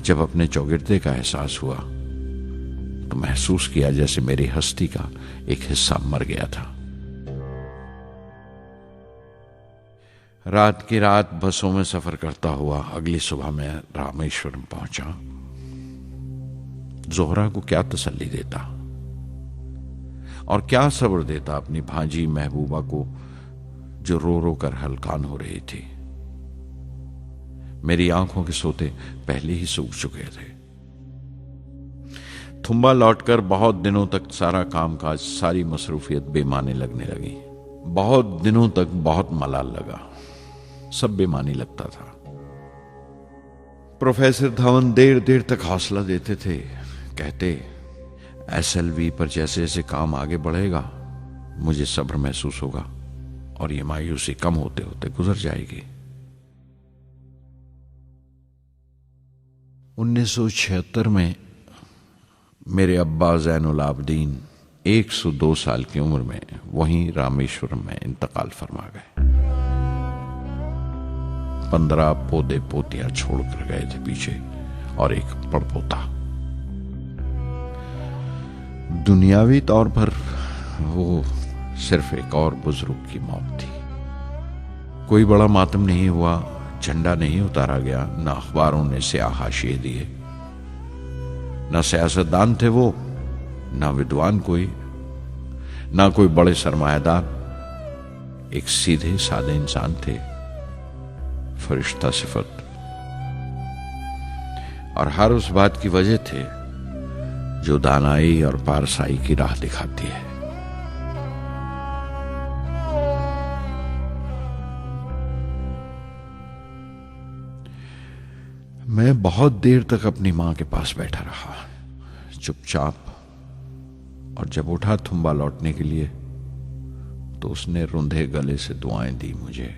जब अपने चौगिरदे का एहसास हुआ तो महसूस किया जैसे मेरी हस्ती का एक हिस्सा मर गया था। रात की रात बसों में सफर करता हुआ अगली सुबह मैं रामेश्वरम पहुंचा। जोहरा को क्या तसल्ली देता और क्या सब्र देता अपनी भांजी महबूबा को जो रो रो कर हलकान हो रही थी। मेरी आंखों के सोते पहले ही सूख चुके थे। थुम्बा लौटकर बहुत दिनों तक सारा कामकाज, सारी मसरूफियत बेमानी लगने लगी। बहुत दिनों तक बहुत मलाल लगा, सब बेमानी लगता था। प्रोफेसर धवन देर देर तक हौसला देते थे। कहते, SLV पर जैसे जैसे काम आगे बढ़ेगा मुझे सब्र महसूस होगा और ये मायूसी कम होते होते गुजर जाएगी। 1976 में मेरे अब्बा ज़ैनुल आबदीन 102 साल की उम्र में वहीं रामेश्वरम में इंतकाल फरमा गए। 15 पोते पोतियां छोड़कर गए थे पीछे और एक पड़पोता। दुनियावी तौर पर वो सिर्फ एक और बुजुर्ग की मौत थी। कोई बड़ा मातम नहीं हुआ, झंडा नहीं उतारा गया, ना अखबारों ने स्याह हाशिए दिए, ना सियासतदान थे वो, ना विद्वान कोई, ना कोई बड़े सरमायादार। एक सीधे सादे इंसान थे, फरिश्ता सिफत, और हर उस बात की वजह थे जो दानाई और पारसाई की राह दिखाती है। मैं बहुत देर तक अपनी मां के पास बैठा रहा, चुपचाप, और जब उठा थुम्बा लौटने के लिए तो उसने रुंधे गले से दुआएं दी मुझे।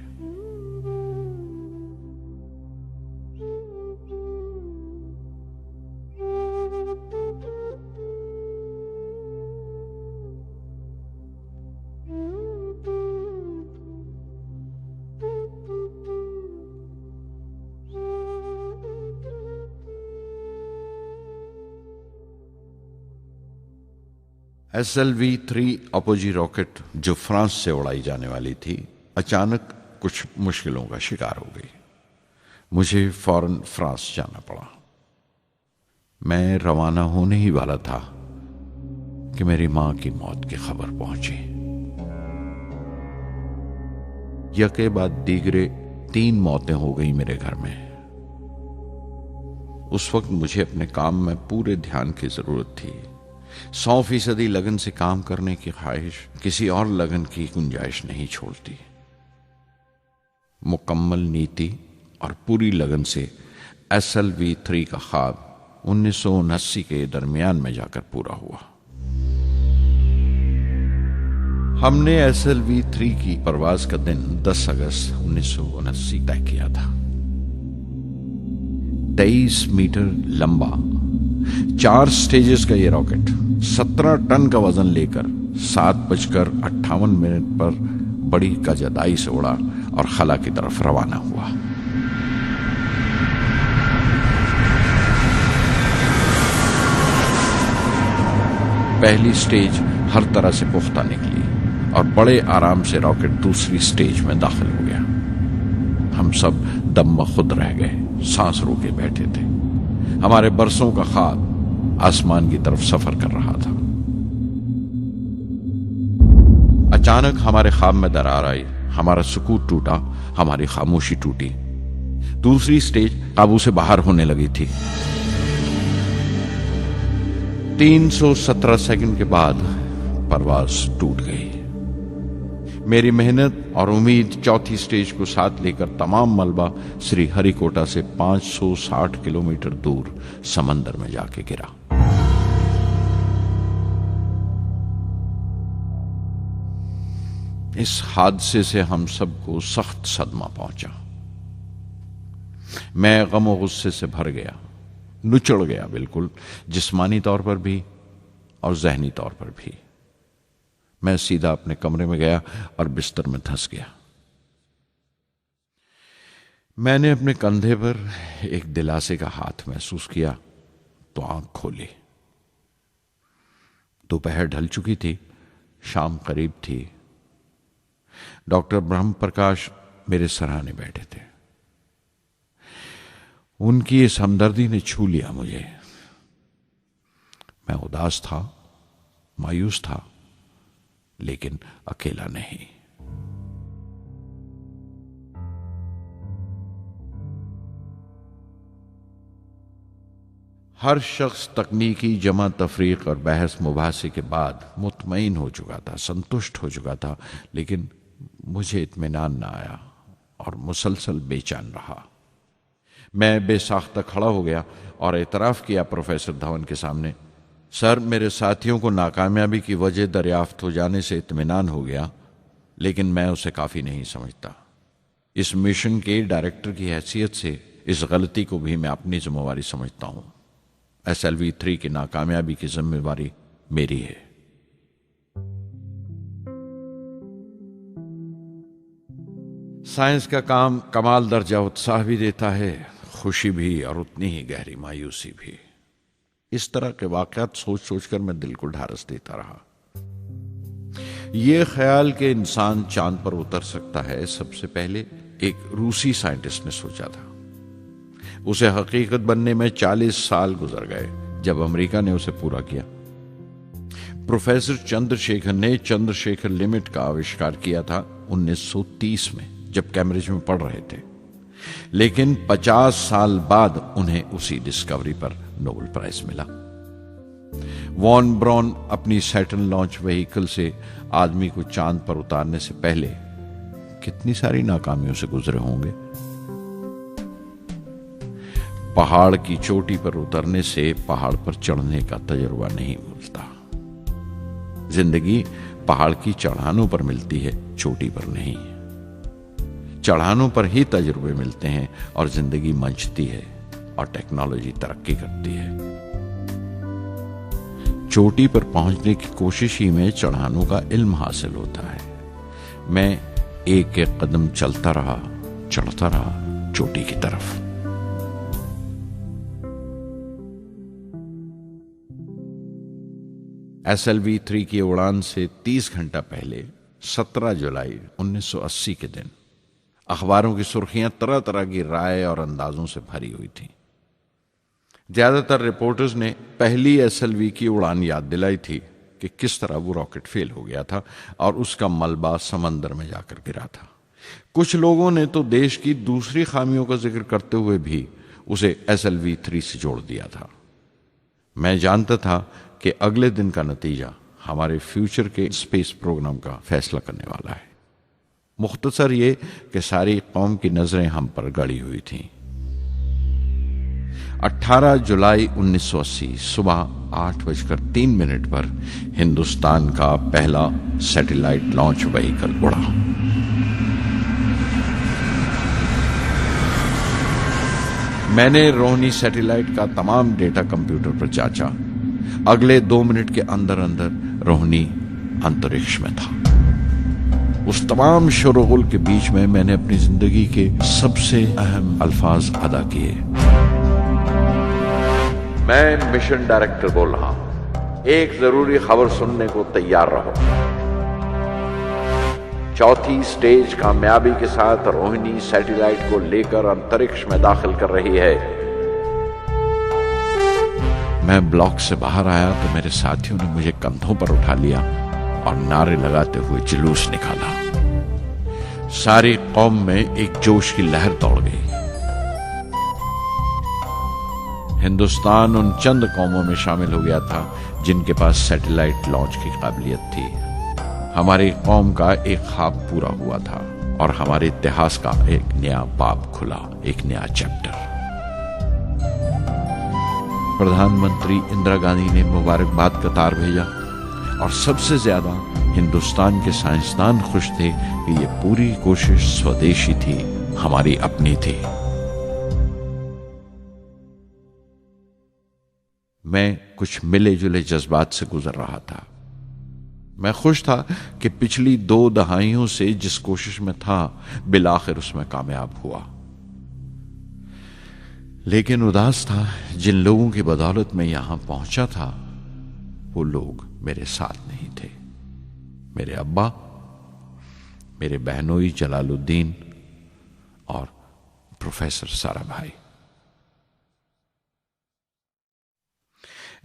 SLV-3 अपोजी रॉकेट जो फ्रांस से उड़ाई जाने वाली थी, अचानक कुछ मुश्किलों का शिकार हो गई। मुझे फौरन फ्रांस जाना पड़ा। मैं रवाना होने ही वाला था कि मेरी मां की मौत की खबर पहुंची। यके बाद दीगरे 3 मौतें हो गई मेरे घर में। उस वक्त मुझे अपने काम में पूरे ध्यान की जरूरत थी। 100% लगन से काम करने की ख्वाहिश किसी और लगन की गुंजाइश नहीं छोड़ती। मुकम्मल नीति और पूरी लगन से SLV-3 का ख्वाब 1979 के दरमियान में जाकर पूरा हुआ। हमने SLV-3 की परवाज का दिन 10 अगस्त 1979 तय किया था। 23 मीटर लंबा 4 स्टेजेस का ये रॉकेट 17 टन का वजन लेकर 7:58 पर बड़ी कजदाई से उड़ा और खला की तरफ रवाना हुआ। पहली स्टेज हर तरह से पुख्ता निकली और बड़े आराम से रॉकेट दूसरी स्टेज में दाखिल हो गया। हम सब दम बखुद रह गए, सांस रोके बैठे थे। हमारे बरसों का ख्वाब आसमान की तरफ सफर कर रहा था। अचानक हमारे ख्वाब में दरार आई, हमारा सुकूत टूटा, हमारी खामोशी टूटी। दूसरी स्टेज काबू से बाहर होने लगी थी। 317 सेकंड के बाद परवाज टूट गई। मेरी मेहनत और उम्मीद चौथी स्टेज को साथ लेकर तमाम मलबा श्री हरिकोटा से 560 किलोमीटर दूर समंदर में जाके गिरा। इस हादसे से हम सबको सख्त सदमा पहुंचा। मैं गम और गुस्से से भर गया, नुचड़ गया, बिल्कुल जिस्मानी तौर पर भी और जहनी तौर पर भी। मैं सीधा अपने कमरे में गया और बिस्तर में धंस गया। मैंने अपने कंधे पर एक दिलासे का हाथ महसूस किया तो आंख खोली। दोपहर ढल चुकी थी, शाम करीब थी। डॉक्टर ब्रह्म प्रकाश मेरे सराहने बैठे थे। उनकी इस हमदर्दी ने छू लिया मुझे। मैं उदास था, मायूस था, लेकिन अकेला नहीं। हर शख्स तकनीकी जमा तफरीक और बहस मुबासे के बाद मुतमईन हो चुका था, संतुष्ट हो चुका था, लेकिन मुझे इत्मीनान ना आया और मुसलसल बेचैन रहा। मैं बेसाख्ता खड़ा हो गया और एतराफ़ किया प्रोफेसर धवन के सामने, सर, मेरे साथियों को नाकामयाबी की वजह दरियाफ्त हो जाने से इत्मीनान हो गया, लेकिन मैं उसे काफ़ी नहीं समझता। इस मिशन के डायरेक्टर की हैसियत से इस गलती को भी मैं अपनी जिम्मेवारी समझता हूं। SLV-3 की नाकामयाबी की जिम्मेवारी मेरी है। साइंस का काम कमाल दर्जा उत्साह भी देता है, खुशी भी और उतनी ही गहरी मायूसी भी। इस तरह के वाकयात सोच सोचकर मैं दिल को ढारस देता रहा। यह ख्याल कि इंसान चांद पर उतर सकता है, सबसे पहले एक रूसी साइंटिस्ट ने सोचा था। उसे हकीकत बनने में 40 साल गुजर गए जब अमेरिका ने उसे पूरा किया। प्रोफेसर चंद्रशेखर ने चंद्रशेखर लिमिट का आविष्कार किया था 1930 में, जब कैम्ब्रिज में पढ़ रहे थे। लेकिन 50 साल बाद उन्हें उसी डिस्कवरी पर नोबेल प्राइज मिला। वॉन ब्रॉन अपनी सैटर्न लॉन्च व्हीकल से आदमी को चांद पर उतारने से पहले कितनी सारी नाकामियों से गुजरे होंगे। पहाड़ की चोटी पर उतरने से पहाड़ पर चढ़ने का तजुर्बा नहीं मिलता। जिंदगी पहाड़ की चढ़ानों पर मिलती है, चोटी पर नहीं। चढ़ानों पर ही तजुर्बे मिलते हैं और जिंदगी मंचती है और टेक्नोलॉजी तरक्की करती है। चोटी पर पहुंचने की कोशिश ही में चढ़ानों का इल्म हासिल होता है। मैं एक एक कदम चलता रहा, चढ़ता रहा चोटी की तरफ। SLV-3 की उड़ान से 30 घंटा पहले 17 जुलाई 1980 के दिन अखबारों की सुर्खियां तरह तरह की राय और अंदाजों से भरी हुई थी। ज्यादातर रिपोर्टर्स ने पहली SLV की उड़ान याद दिलाई थी कि किस तरह वो रॉकेट फेल हो गया था और उसका मलबा समंदर में जाकर गिरा था। कुछ लोगों ने तो देश की दूसरी खामियों का जिक्र करते हुए भी उसे SLV-3 से जोड़ दिया था। मैं जानता था कि अगले दिन का नतीजा हमारे फ्यूचर के स्पेस प्रोग्राम का फैसला करने वाला है। मुख्तसर ये कि सारी कौम की नजरें हम पर गड़ी हुई थीं। 18 जुलाई 1980 सुबह 8:03 पर हिंदुस्तान का पहला सैटेलाइट लॉन्च व्हीकल उड़ा। मैंने रोहिणी सैटेलाइट का तमाम डेटा कंप्यूटर पर जांचा। अगले 2 मिनट के अंदर अंदर रोहिणी अंतरिक्ष में था। उस तमाम शोरगुल के बीच में मैंने अपनी जिंदगी के सबसे अहम अल्फाज अदा किए। मैं मिशन डायरेक्टर बोल रहा हूं, एक जरूरी खबर सुनने को तैयार रहो। चौथी स्टेज कामयाबी के साथ रोहिणी सैटेलाइट को लेकर अंतरिक्ष में दाखिल कर रही है। मैं ब्लॉक से बाहर आया तो मेरे साथियों ने मुझे कंधों पर उठा लिया और नारे लगाते हुए जुलूस निकाला। सारी कौम में एक जोश की लहर दौड़ गई। हिंदुस्तान उन चंद कौमों में शामिल हो गया था जिनके पास सैटेलाइट लॉन्च की काबिलियत थी। हमारी कौम का एक ख्वाब पूरा हुआ था और हमारे इतिहास का एक नया बाब खुला, एक नया चैप्टर। प्रधानमंत्री इंदिरा गांधी ने मुबारकबाद का तार भेजा और सबसे ज्यादा हिंदुस्तान के साइंसदान खुश थे कि ये पूरी कोशिश स्वदेशी थी, हमारी अपनी थी। मैं कुछ मिले जुले जज्बात से गुजर रहा था। मैं खुश था कि पिछली 2 दहाइयों से जिस कोशिश में था बिलाखिर उसमें कामयाब हुआ। लेकिन उदास था जिन लोगों की बदौलत में यहां पहुंचा था वो लोग मेरे साथ नहीं थे। मेरे अब्बा, मेरे बहनोई जलालुद्दीन और प्रोफेसर साराभाई।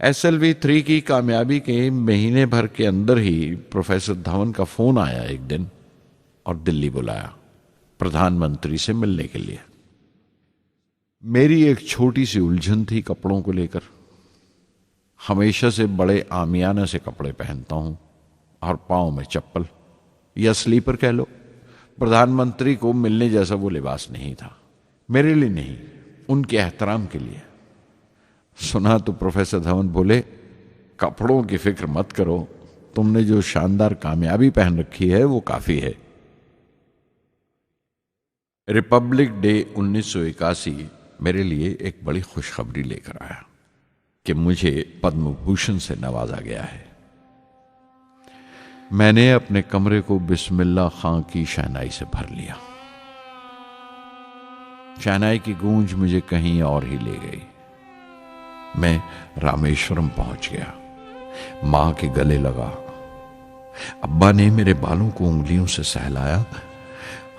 SLV-3 की कामयाबी के महीने भर के अंदर ही प्रोफेसर धवन का फोन आया एक दिन और दिल्ली बुलाया प्रधानमंत्री से मिलने के लिए। मेरी एक छोटी सी उलझन थी कपड़ों को लेकर। हमेशा से बड़े आमियाना से कपड़े पहनता हूं और पांव में चप्पल या स्लीपर कह लो। प्रधानमंत्री को मिलने जैसा वो लिबास नहीं था, मेरे लिए नहीं, उनके एहतराम के लिए। सुना तो प्रोफेसर धवन बोले, कपड़ों की फिक्र मत करो, तुमने जो शानदार कामयाबी पहन रखी है वो काफी है। रिपब्लिक डे 1981 मेरे लिए एक बड़ी खुशखबरी लेकर आया कि मुझे पद्म भूषण से नवाजा गया है। मैंने अपने कमरे को बिस्मिल्लाह खां की शहनाई से भर लिया। शहनाई की गूंज मुझे कहीं और ही ले गई। मैं रामेश्वरम पहुंच गया, मां के गले लगा। अब्बा ने मेरे बालों को उंगलियों से सहलाया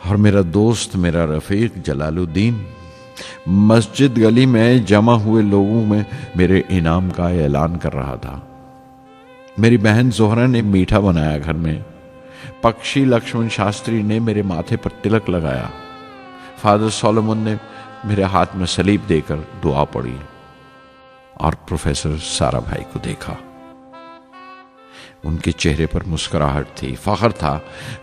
और मेरा दोस्त, मेरा रफीक जलालुद्दीन मस्जिद गली में जमा हुए लोगों में मेरे इनाम का ऐलान कर रहा था। मेरी बहन जोहरा ने मीठा बनाया घर में। पक्षी लक्ष्मण शास्त्री ने मेरे माथे पर तिलक लगाया। फादर सोलोमन ने मेरे हाथ में सलीब देकर दुआ पढ़ी और प्रोफेसर सारा भाई को देखा। उनके चेहरे पर मुस्कुराहट थी, फख्र था।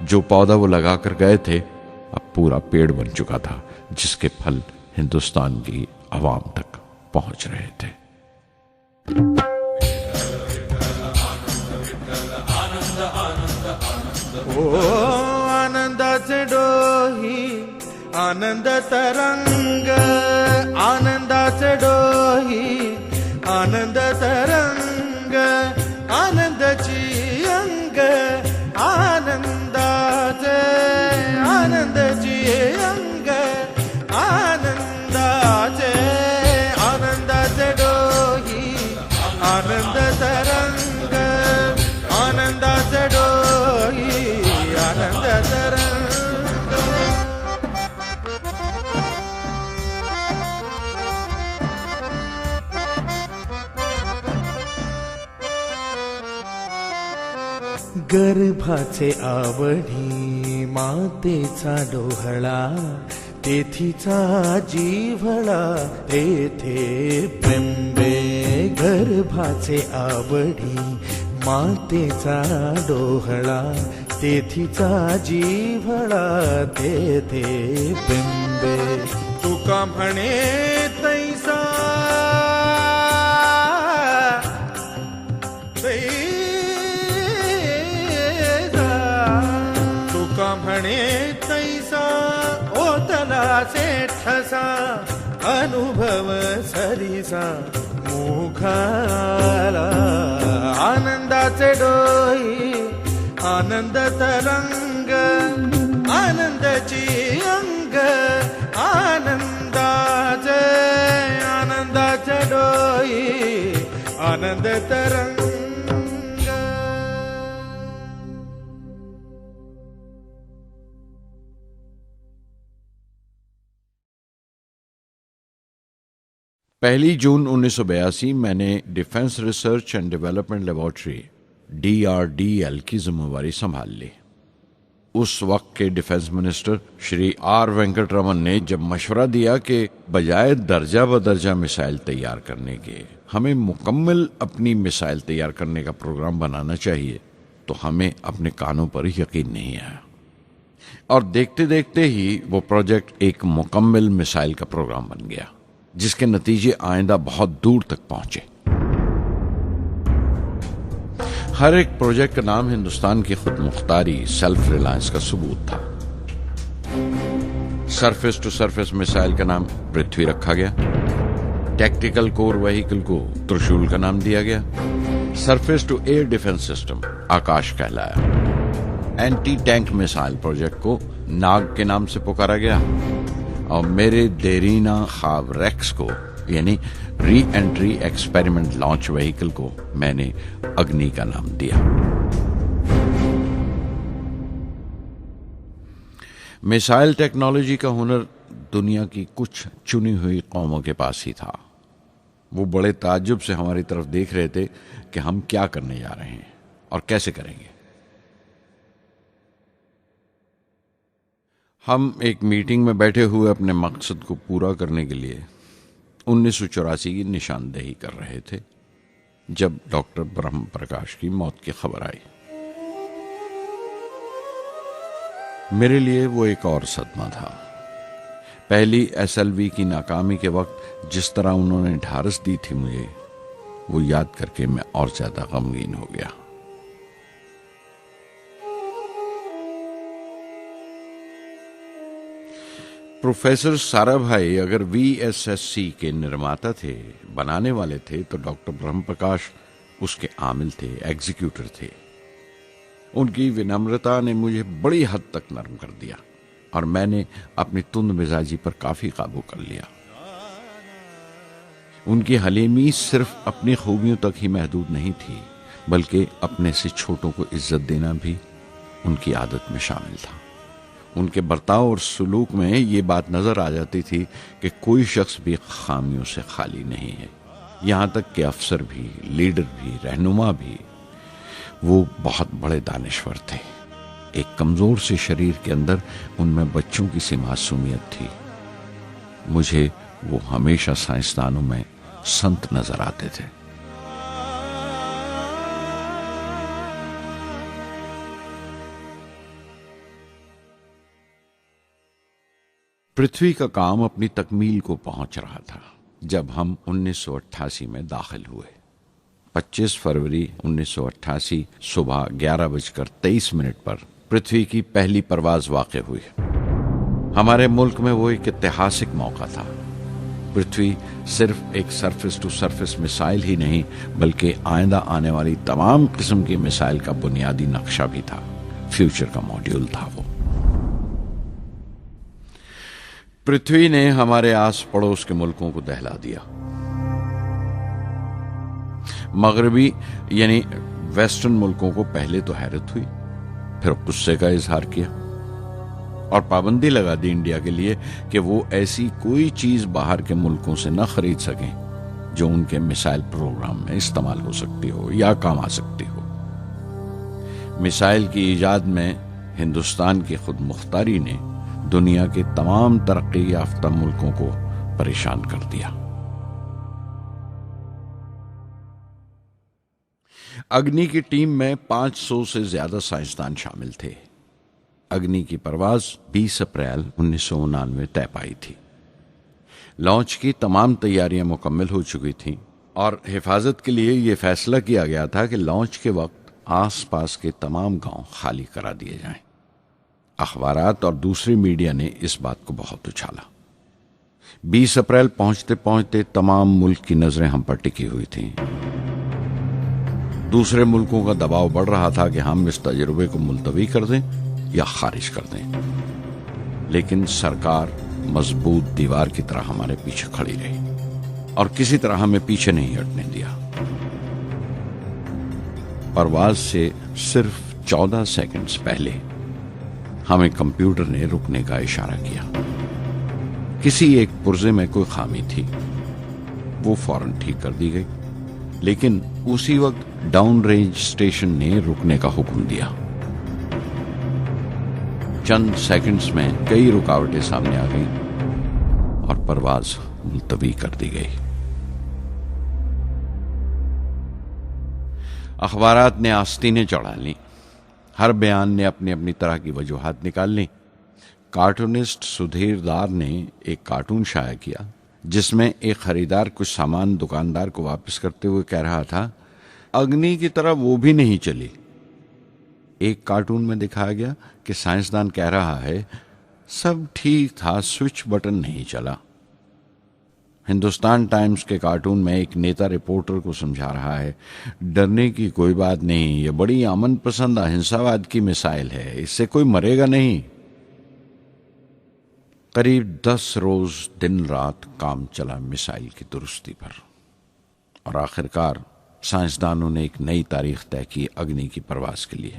जो पौधा वो लगा कर गए थे अब पूरा पेड़ बन चुका था, जिसके फल हिंदुस्तान की आवाम तक पहुंच रहे थे। ओ आनंदाचे डोही आनंद तरंग, आनंदाचे डोही आनंद तरंग, आनंदाची अंग, आनंदाचे आनंदाची अंग, आनंदाचे आनंदाचे डोही आनंद तरंग, आनंदाचे डोही आनंद तरंग। गर्भाचे आवडी मातेचा डोहळा, तेथीचा जिव्हाळा तेथे बिंबे। गर्भाचे आवडी मातेचा डोहळा, तेथीचा जिव्हाळा तेथे बिंबे। तुका म्हणे तैसा तुका म्हणे तैसा ओतलाचे ठसा, अनुभव सरीसा मुखाला। आनंदाचे डोही आनंद तरंग, आनंदाची अंग, आनंदाचे आनंदाचे डोही आनंद तरंग। पहली जून 1982 मैंने defence research and development laboratory DRDL की जिम्मेवारी संभाल ली। उस वक्त के defence minister Shri R Venkataraman ने जब मशवरा दिया कि बजाय दर्जा बदर्जा मिसाइल तैयार करने के हमें मुकम्मल अपनी मिसाइल तैयार करने का प्रोग्राम बनाना चाहिए, तो हमें अपने कानों पर यकीन नहीं आया और देखते देखते ही वो प्रोजेक्ट एक मुकम्मल मिसाइल का प्रोग्राम बन गया, जिसके नतीजे आइंदा बहुत दूर तक पहुंचे। हर एक प्रोजेक्ट का नाम हिंदुस्तान की खुद मुख्तारी, सेल्फ रिलायंस का सबूत था। सरफेस टू सरफेस मिसाइल का नाम पृथ्वी रखा गया। टैक्टिकल कोर व्हीकल को त्रिशूल का नाम दिया गया। Surface to air defence system Akash कहलाया। एंटी टैंक मिसाइल प्रोजेक्ट को नाग के नाम से पुकारा गया और मेरे देरीना ख्वाब रेक्स को, यानी re entry experiment launch vehicle को, मैंने अग्नि का नाम दिया। मिसाइल टेक्नोलॉजी का हुनर दुनिया की कुछ चुनी हुई कौमों के पास ही था। वो बड़े ताज्जुब से हमारी तरफ देख रहे थे कि हम क्या करने जा रहे हैं और कैसे करेंगे। हम एक मीटिंग में बैठे हुए अपने मकसद को पूरा करने के लिए 1984 की निशानदेही कर रहे थे जब डॉक्टर ब्रह्म प्रकाश की मौत की खबर आई। मेरे लिए वो एक और सदमा था। पहली SLV की नाकामी के वक्त जिस तरह उन्होंने ढारस दी थी मुझे, वो याद करके मैं और ज्यादा गमगीन हो गया। प्रोफेसर साराभाई अगर वीएसएससी के निर्माता थे, बनाने वाले थे, तो डॉक्टर ब्रह्म प्रकाश उसके आमिल थे, एग्जीक्यूटर थे। उनकी विनम्रता ने मुझे बड़ी हद तक नरम कर दिया और मैंने अपनी तुंद मिजाजी पर काफी काबू कर लिया। उनकी हलीमी सिर्फ अपनी खूबियों तक ही महदूद नहीं थी, बल्कि अपने से छोटों को इज्जत देना भी उनकी आदत में शामिल था। उनके बर्ताव और सलूक में ये बात नजर आ जाती थी कि कोई शख्स भी खामियों से खाली नहीं है। यहां तक कि अफसर भी, लीडर भी, रहनुमा भी। वो बहुत बड़े दानिश्वर थे। एक कमजोर से शरीर के अंदर उनमें बच्चों की सी मासूमियत थी। मुझे वो हमेशा साइंसदानों में संत नजर आते थे। पृथ्वी का काम अपनी तकमील को पहुंच रहा था जब हम 1988 में दाखिल हुए। 25 फरवरी 1988 सुबह 11:23 पर पृथ्वी की पहली परवाज वाक़ई हुई। हमारे मुल्क में वो एक ऐतिहासिक मौका था। पृथ्वी सिर्फ एक सरफेस टू सरफेस मिसाइल ही नहीं, बल्कि आइंदा आने वाली तमाम किस्म की मिसाइल का बुनियादी नक्शा भी था, फ्यूचर का मॉड्यूल था वो। पृथ्वी ने हमारे आस पड़ोस के मुल्कों को दहला दिया। मगरबी यानी वेस्टर्न मुल्कों को पहले तो हैरत हुई, फिर गुस्से का इजहार किया और पाबंदी लगा दी इंडिया के लिए कि वो ऐसी कोई चीज बाहर के मुल्कों से न खरीद सकें जो उनके मिसाइल प्रोग्राम में इस्तेमाल हो सकती हो या काम आ सकती हो। मिसाइल की इजाद में हिंदुस्तान की खुद मुख्तारी ने दुनिया के तमाम तरक्की याफ्ता मुल्कों को परेशान कर दिया। अग्नि की टीम में 500 से ज्यादा साइंसदान शामिल थे। अग्नि की परवाज 20 अप्रैल 1999 तय पाई थी। लॉन्च की तमाम तैयारियां मुकम्मल हो चुकी थीं और हिफाजत के लिए यह फैसला किया गया था कि लॉन्च के वक्त आसपास के तमाम गांव खाली करा दिए जाएं। अखबारात और दूसरी मीडिया ने इस बात को बहुत उछाला। 20 अप्रैल पहुंचते पहुंचते तमाम मुल्क की नजरें हम पर टिकी हुई थीं। दूसरे मुल्कों का दबाव बढ़ रहा था कि हम इस तजुर्बे को मुलतवी कर दें या खारिज कर दें, लेकिन सरकार मजबूत दीवार की तरह हमारे पीछे खड़ी रही और किसी तरह हमें पीछे नहीं हटने दिया। परवाज से सिर्फ 14 सेकंड्स पहले हमें कंप्यूटर ने रुकने का इशारा किया। किसी एक पुर्जे में कोई खामी थी, वो फौरन ठीक कर दी गई, लेकिन उसी वक्त डाउन रेंज स्टेशन ने रुकने का हुक्म दिया। चंद सेकंड्स में कई रुकावटें सामने आ गईं और परवाज मुलतवी कर दी गई। अखबारात ने आस्तीनें चढ़ा लीं। हर बयान ने अपनी अपनी तरह की वजूहात निकाल ली। कार्टूनिस्ट सुधीर दार ने एक कार्टून शाया किया जिसमें एक खरीदार कुछ सामान दुकानदार को वापस करते हुए कह रहा था, अग्नि की तरह वो भी नहीं चली। एक कार्टून में दिखाया गया कि साइंसदान कह रहा है, सब ठीक था, स्विच बटन नहीं चला। हिंदुस्तान टाइम्स के कार्टून में एक नेता रिपोर्टर को समझा रहा है, डरने की कोई बात नहीं, ये बड़ी अमन पसंद अहिंसावाद की मिसाइल है, इससे कोई मरेगा नहीं। करीब 10 रोज दिन रात काम चला मिसाइल की दुरुस्ती पर और आखिरकार साइंसदानों ने एक नई तारीख तय की अग्नि की परवाज के लिए।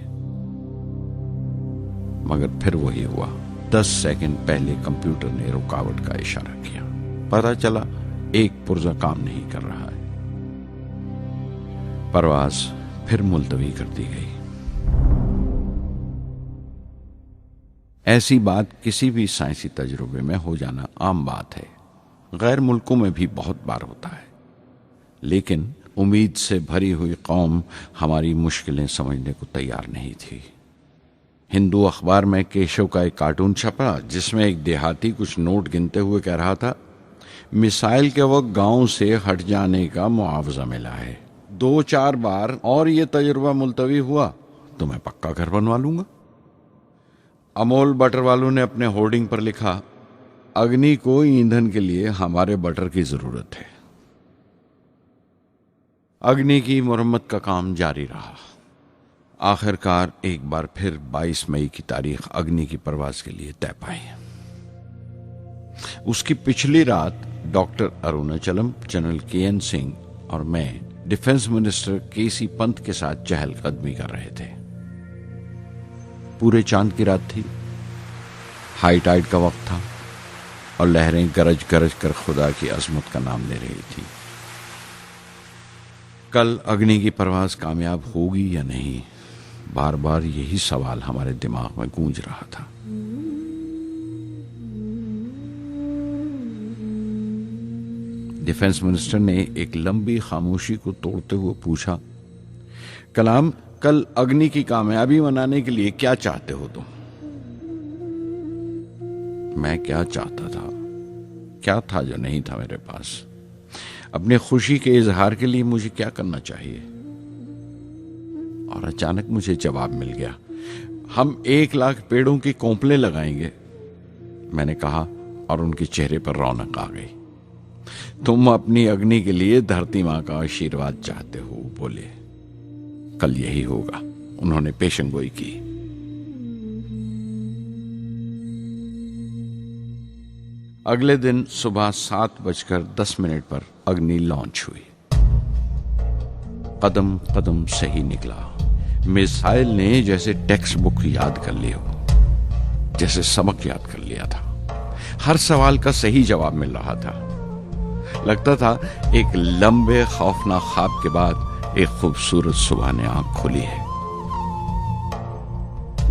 मगर फिर वही हुआ। 10 सेकंड पहले कंप्यूटर ने रुकावट का इशारा किया। पता चला एक पुर्जा काम नहीं कर रहा है। परवाज फिर मुलतवी कर दी गई। ऐसी बात किसी भी साइंसी तजुर्बे में हो जाना आम बात है, गैर मुल्कों में भी बहुत बार होता है, लेकिन उम्मीद से भरी हुई कौम हमारी मुश्किलें समझने को तैयार नहीं थी। हिंदू अखबार में केशव का एक कार्टून छपा जिसमें एक देहाती कुछ नोट गिनते हुए कह रहा था, मिसाइल के वक्त गांव से हट जाने का मुआवजा मिला है, 2-4 बार और ये तजुर्बा मुलतवी हुआ तो मैं पक्का घर बनवा लूंगा। अमोल बटर वालों ने अपने होर्डिंग पर लिखा, अग्नि को ईंधन के लिए हमारे बटर की जरूरत है। अग्नि की मुरम्मत का काम जारी रहा। आखिरकार एक बार फिर 22 मई की तारीख अग्नि की परवाज के लिए तय पाई। उसकी पिछली रात doctor Arunachalam, general KN Singh और मैं डिफेंस मिनिस्टर केसी पंत के साथ चहलकदमी कर रहे थे। पूरे चांद की रात थी, हाई टाइड का वक्त था और लहरें गरज गरज कर खुदा की अजमत का नाम ले रही थी। कल अग्नि की परवाज कामयाब होगी या नहीं, बार बार यही सवाल हमारे दिमाग में गूंज रहा था। डिफेंस मिनिस्टर ने एक लंबी खामोशी को तोड़ते हुए पूछा, कलाम, कल अग्नि की कामयाबी मनाने के लिए क्या चाहते हो तुम? मैं क्या चाहता था? क्या था जो नहीं था मेरे पास? अपनी खुशी के इजहार के लिए मुझे क्या करना चाहिए? और अचानक मुझे जवाब मिल गया, हम 1 लाख पेड़ों की कोंपलें लगाएंगे, मैंने कहा और उनके चेहरे पर रौनक आ गई। तुम अपनी अग्नि के लिए धरती मां का आशीर्वाद चाहते हो, बोले। कल यही होगा, उन्होंने पेशेंगोई की। अगले दिन सुबह 7:10 पर अग्नि लॉन्च हुई। कदम कदम सही निकला। मिसाइल ने जैसे टेक्स्ट बुक याद कर लिया हो, जैसे सबक याद कर लिया था। हर सवाल का सही जवाब मिल रहा था। लगता था एक लंबे खौफनाक ख्वाब के बाद एक खूबसूरत सुबह ने आंख खोली है।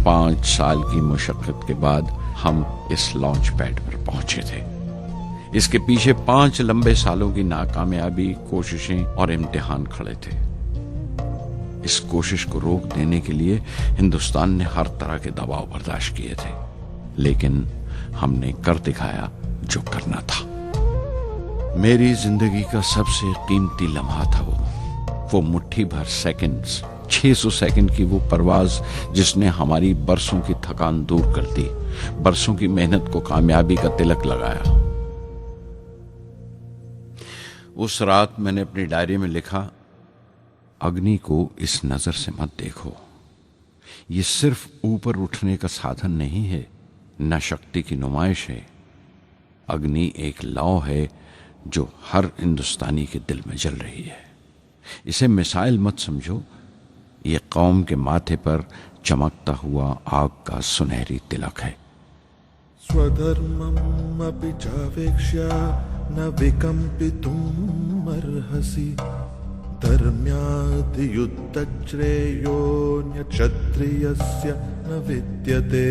5 साल की मुशक्कत के बाद हम इस लॉन्च पैड पर पहुंचे थे। इसके पीछे 5 लंबे सालों की नाकामयाबी, कोशिशें और इम्तिहान खड़े थे। इस कोशिश को रोक देने के लिए हिंदुस्तान ने हर तरह के दबाव बर्दाश्त किए थे, लेकिन हमने कर दिखाया जो करना था। मेरी जिंदगी का सबसे कीमती लम्हा था वो मुट्ठी भर सेकंड्स, 600 सेकंड की वो परवाज जिसने हमारी बरसों की थकान दूर कर दी, बरसों की मेहनत को कामयाबी का तिलक लगाया। उस रात मैंने अपनी डायरी में लिखा, अग्नि को इस नजर से मत देखो। ये सिर्फ ऊपर उठने का साधन नहीं है, न शक्ति की नुमाइश है। अग्नि एक लौ है जो हर हिंदुस्तानी के दिल में जल रही है। इसे मिसाइल मत समझो, ये कौम के माथे पर चमकता हुआ आग का सुनहरी तिलक है। स्वधर्मम् अपि चावेक्ष्य न विकम्पितुम् अर्हसि, धर्म्याद् युद्धश्रेयोऽन्यक्षत्रियस्य न विद्यते।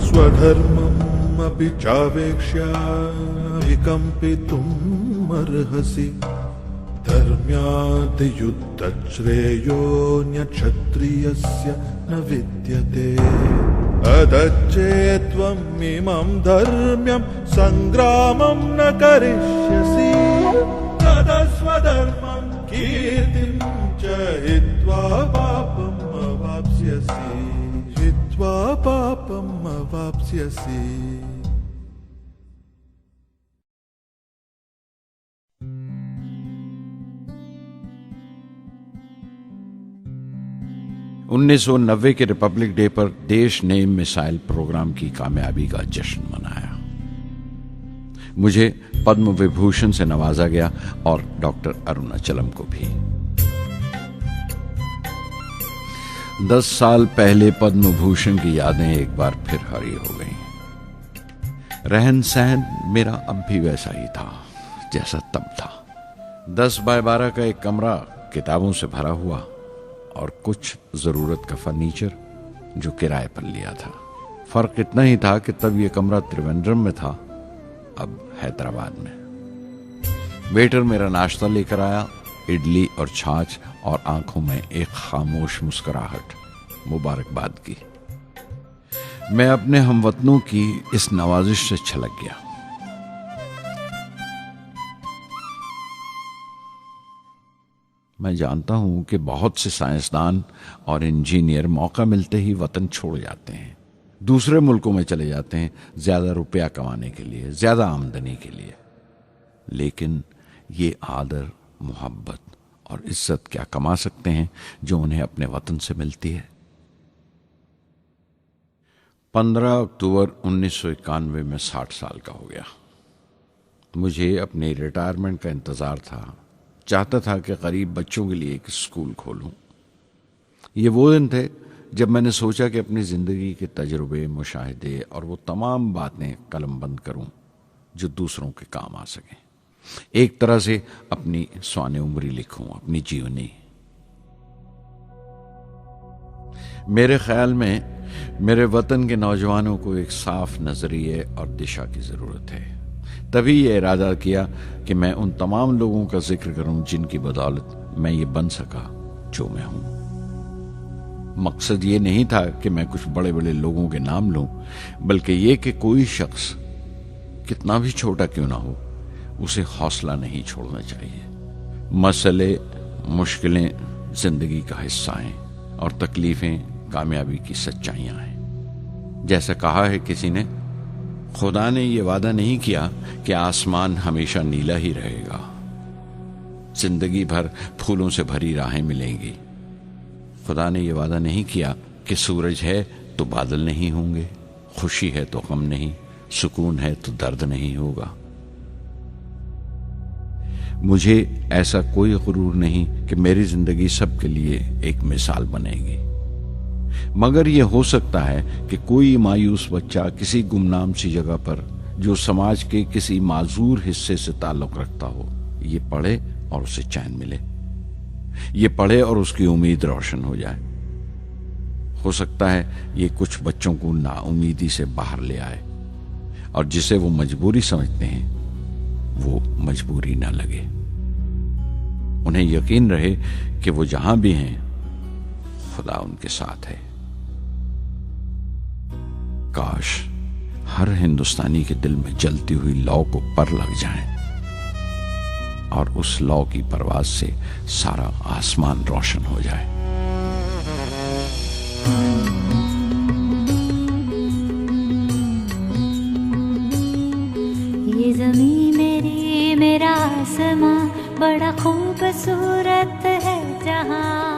स्वधर्मम् अपि चावेक्ष्य न विकम्पितुम् अर्हसि, धर्म्याद् युद्धश्रेयोऽन्यक्षत्रियस्य न विद्यते। अदच्चेत्त्वम् इमं धर्म्यं सङ्ग्रामं न करिष्यसि, तदस्वधर्मं कीर्तिं च हित्वा पापम् अवाप्स्यसि, हित्वा पापम् अवाप्स्यसि। $1990 के रिपब्लिक डे पर देश ने मिसाइल प्रोग्राम की कामयाबी का जश्न मनाया। मुझे पद्म विभूषण से नवाजा गया और डॉक्टर अरुणाचलम को भी। 10 साल पहले पद्म भूषण की यादें एक बार फिर हरी हो गईं। रहन सहन मेरा अब भी वैसा ही था जैसा तब था। 10 बाय 12 का एक कमरा किताबों से भरा हुआ और कुछ जरूरत का फर्नीचर जो किराए पर लिया था। फर्क इतना ही था कि तब यह कमरा त्रिवेंद्रम में था, अब हैदराबाद में। वेटर मेरा नाश्ता लेकर आया, इडली और छाछ, और आंखों में एक खामोश मुस्कुराहट, मुबारकबाद की। मैं अपने हमवतनों की इस नवाजिश से छलक गया। मैं जानता हूं कि बहुत से साइंसदान और इंजीनियर मौका मिलते ही वतन छोड़ जाते हैं, दूसरे मुल्कों में चले जाते हैं ज्यादा रुपया कमाने के लिए, ज्यादा आमदनी के लिए। लेकिन ये आदर, मोहब्बत और इज्जत क्या कमा सकते हैं जो उन्हें अपने वतन से मिलती है। 15 अक्टूबर 1991 में 60 साल का हो गया। मुझे अपने रिटायरमेंट का इंतज़ार था। चाहता था कि गरीब बच्चों के लिए एक स्कूल खोलूं। ये वो दिन थे जब मैंने सोचा कि अपनी ज़िंदगी के तजुर्बे, मुशाहिदे और वो तमाम बातें कलमबंद करूं जो दूसरों के काम आ सकें। एक तरह से अपनी स्वाने उम्री लिखूं, अपनी जीवनी। मेरे ख्याल में मेरे वतन के नौजवानों को एक साफ नजरिए और दिशा की जरूरत है। तभी ये इरादा किया कि मैं उन तमाम लोगों का जिक्र करूं जिनकी बदौलत मैं ये बन सका जो मैं हूं। मकसद ये नहीं था कि मैं कुछ बड़े बड़े लोगों के नाम लूं, बल्कि ये कि कोई शख्स कितना भी छोटा क्यों ना हो, उसे हौसला नहीं छोड़ना चाहिए। मसले, मुश्किलें जिंदगी का हिस्सा हैं और तकलीफें कामयाबी की सच्चाइयां हैं। जैसा कहा है किसी ने, खुदा ने यह वादा नहीं किया कि आसमान हमेशा नीला ही रहेगा, जिंदगी भर फूलों से भरी राहें मिलेंगी। खुदा ने यह वादा नहीं किया कि सूरज है तो बादल नहीं होंगे, खुशी है तो गम नहीं, सुकून है तो दर्द नहीं होगा। मुझे ऐसा कोई गुरूर नहीं कि मेरी जिंदगी सबके लिए एक मिसाल बनेगी, मगर यह हो सकता है कि कोई मायूस बच्चा किसी गुमनाम सी जगह पर जो समाज के किसी माजूर हिस्से से ताल्लुक रखता हो, ये पढ़े और उसे चैन मिले, ये पढ़े और उसकी उम्मीद रोशन हो जाए। हो सकता है ये कुछ बच्चों को नाउमीदी से बाहर ले आए और जिसे वो मजबूरी समझते हैं वो मजबूरी ना लगे। उन्हें यकीन रहे कि वो जहां भी हैं खुदा उनके साथ है। काश हर हिंदुस्तानी के दिल में जलती हुई लौ को पर लग जाए और उस लौ की परवाज से सारा आसमान रोशन हो जाए। ये ज़मीं मेरी, मेरा आसमां, बड़ा खूबसूरत है जहां।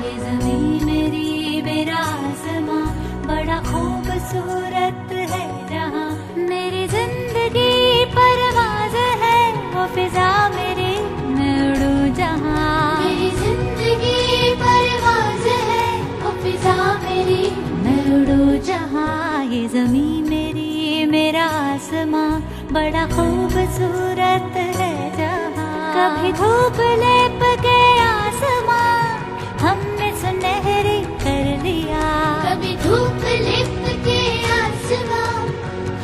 ये ज़मीं मेरी, मेरा आसमां, बड़ा खूबसूरत है जहां। मेरी जिंदगी परवाज़ है, वो फिजा मेरी, मैं उड़ूं जहां। मेरी जिंदगी परवाज़ है, वो फिजा मेरी, मैं उड़ूं जहां। ये ज़मीं मेरी, मेरा आसमां, बड़ा खूबसूरत है जहां। कभी धूप लेप के आसमां हमने सुनहरी कर लिया। कभी धूप लेप के आसमां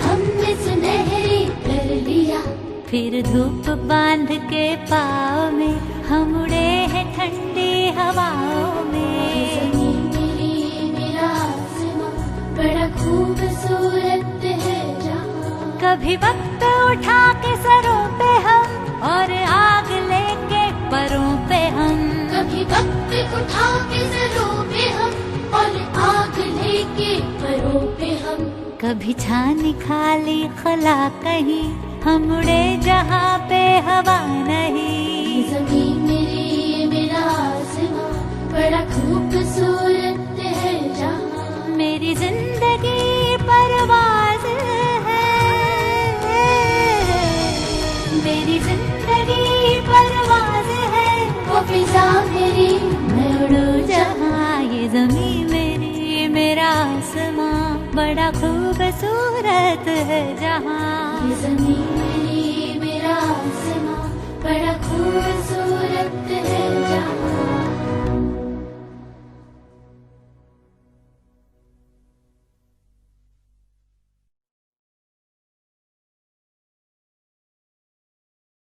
हमने सुनहरी कर लिया। फिर धूप बांध के पाँव में हम उड़े हैं ठंडी हवाओं में। ज़मीं मेरी, मेरा आसमां, बड़ा खूबसूरत है जहां। कभी वक्त उठा के सरों पे हम और आग लेके परों पे हम। कभी वक्त उठा के सरों पे हम और आग लेके परों पे हम। कभी छानी खाली खला कहीं, हम उड़े जहाँ पे हवा नहीं। ज़मीं मेरी, मेरा आसमां, बड़ा खूबसूरत है जहां। मेरी जिंदगी परवाज़ है, मेरी जिंदगी परवाज़ है, वो फिजा मेरी, मैं उड़ूं जहां। ये ज़मीं मेरी, मेरा आसमां, बड़ा खूबसूरत है जहां। ये ज़मीं मेरी, मेरा आसमां, बड़ा खूबसूरत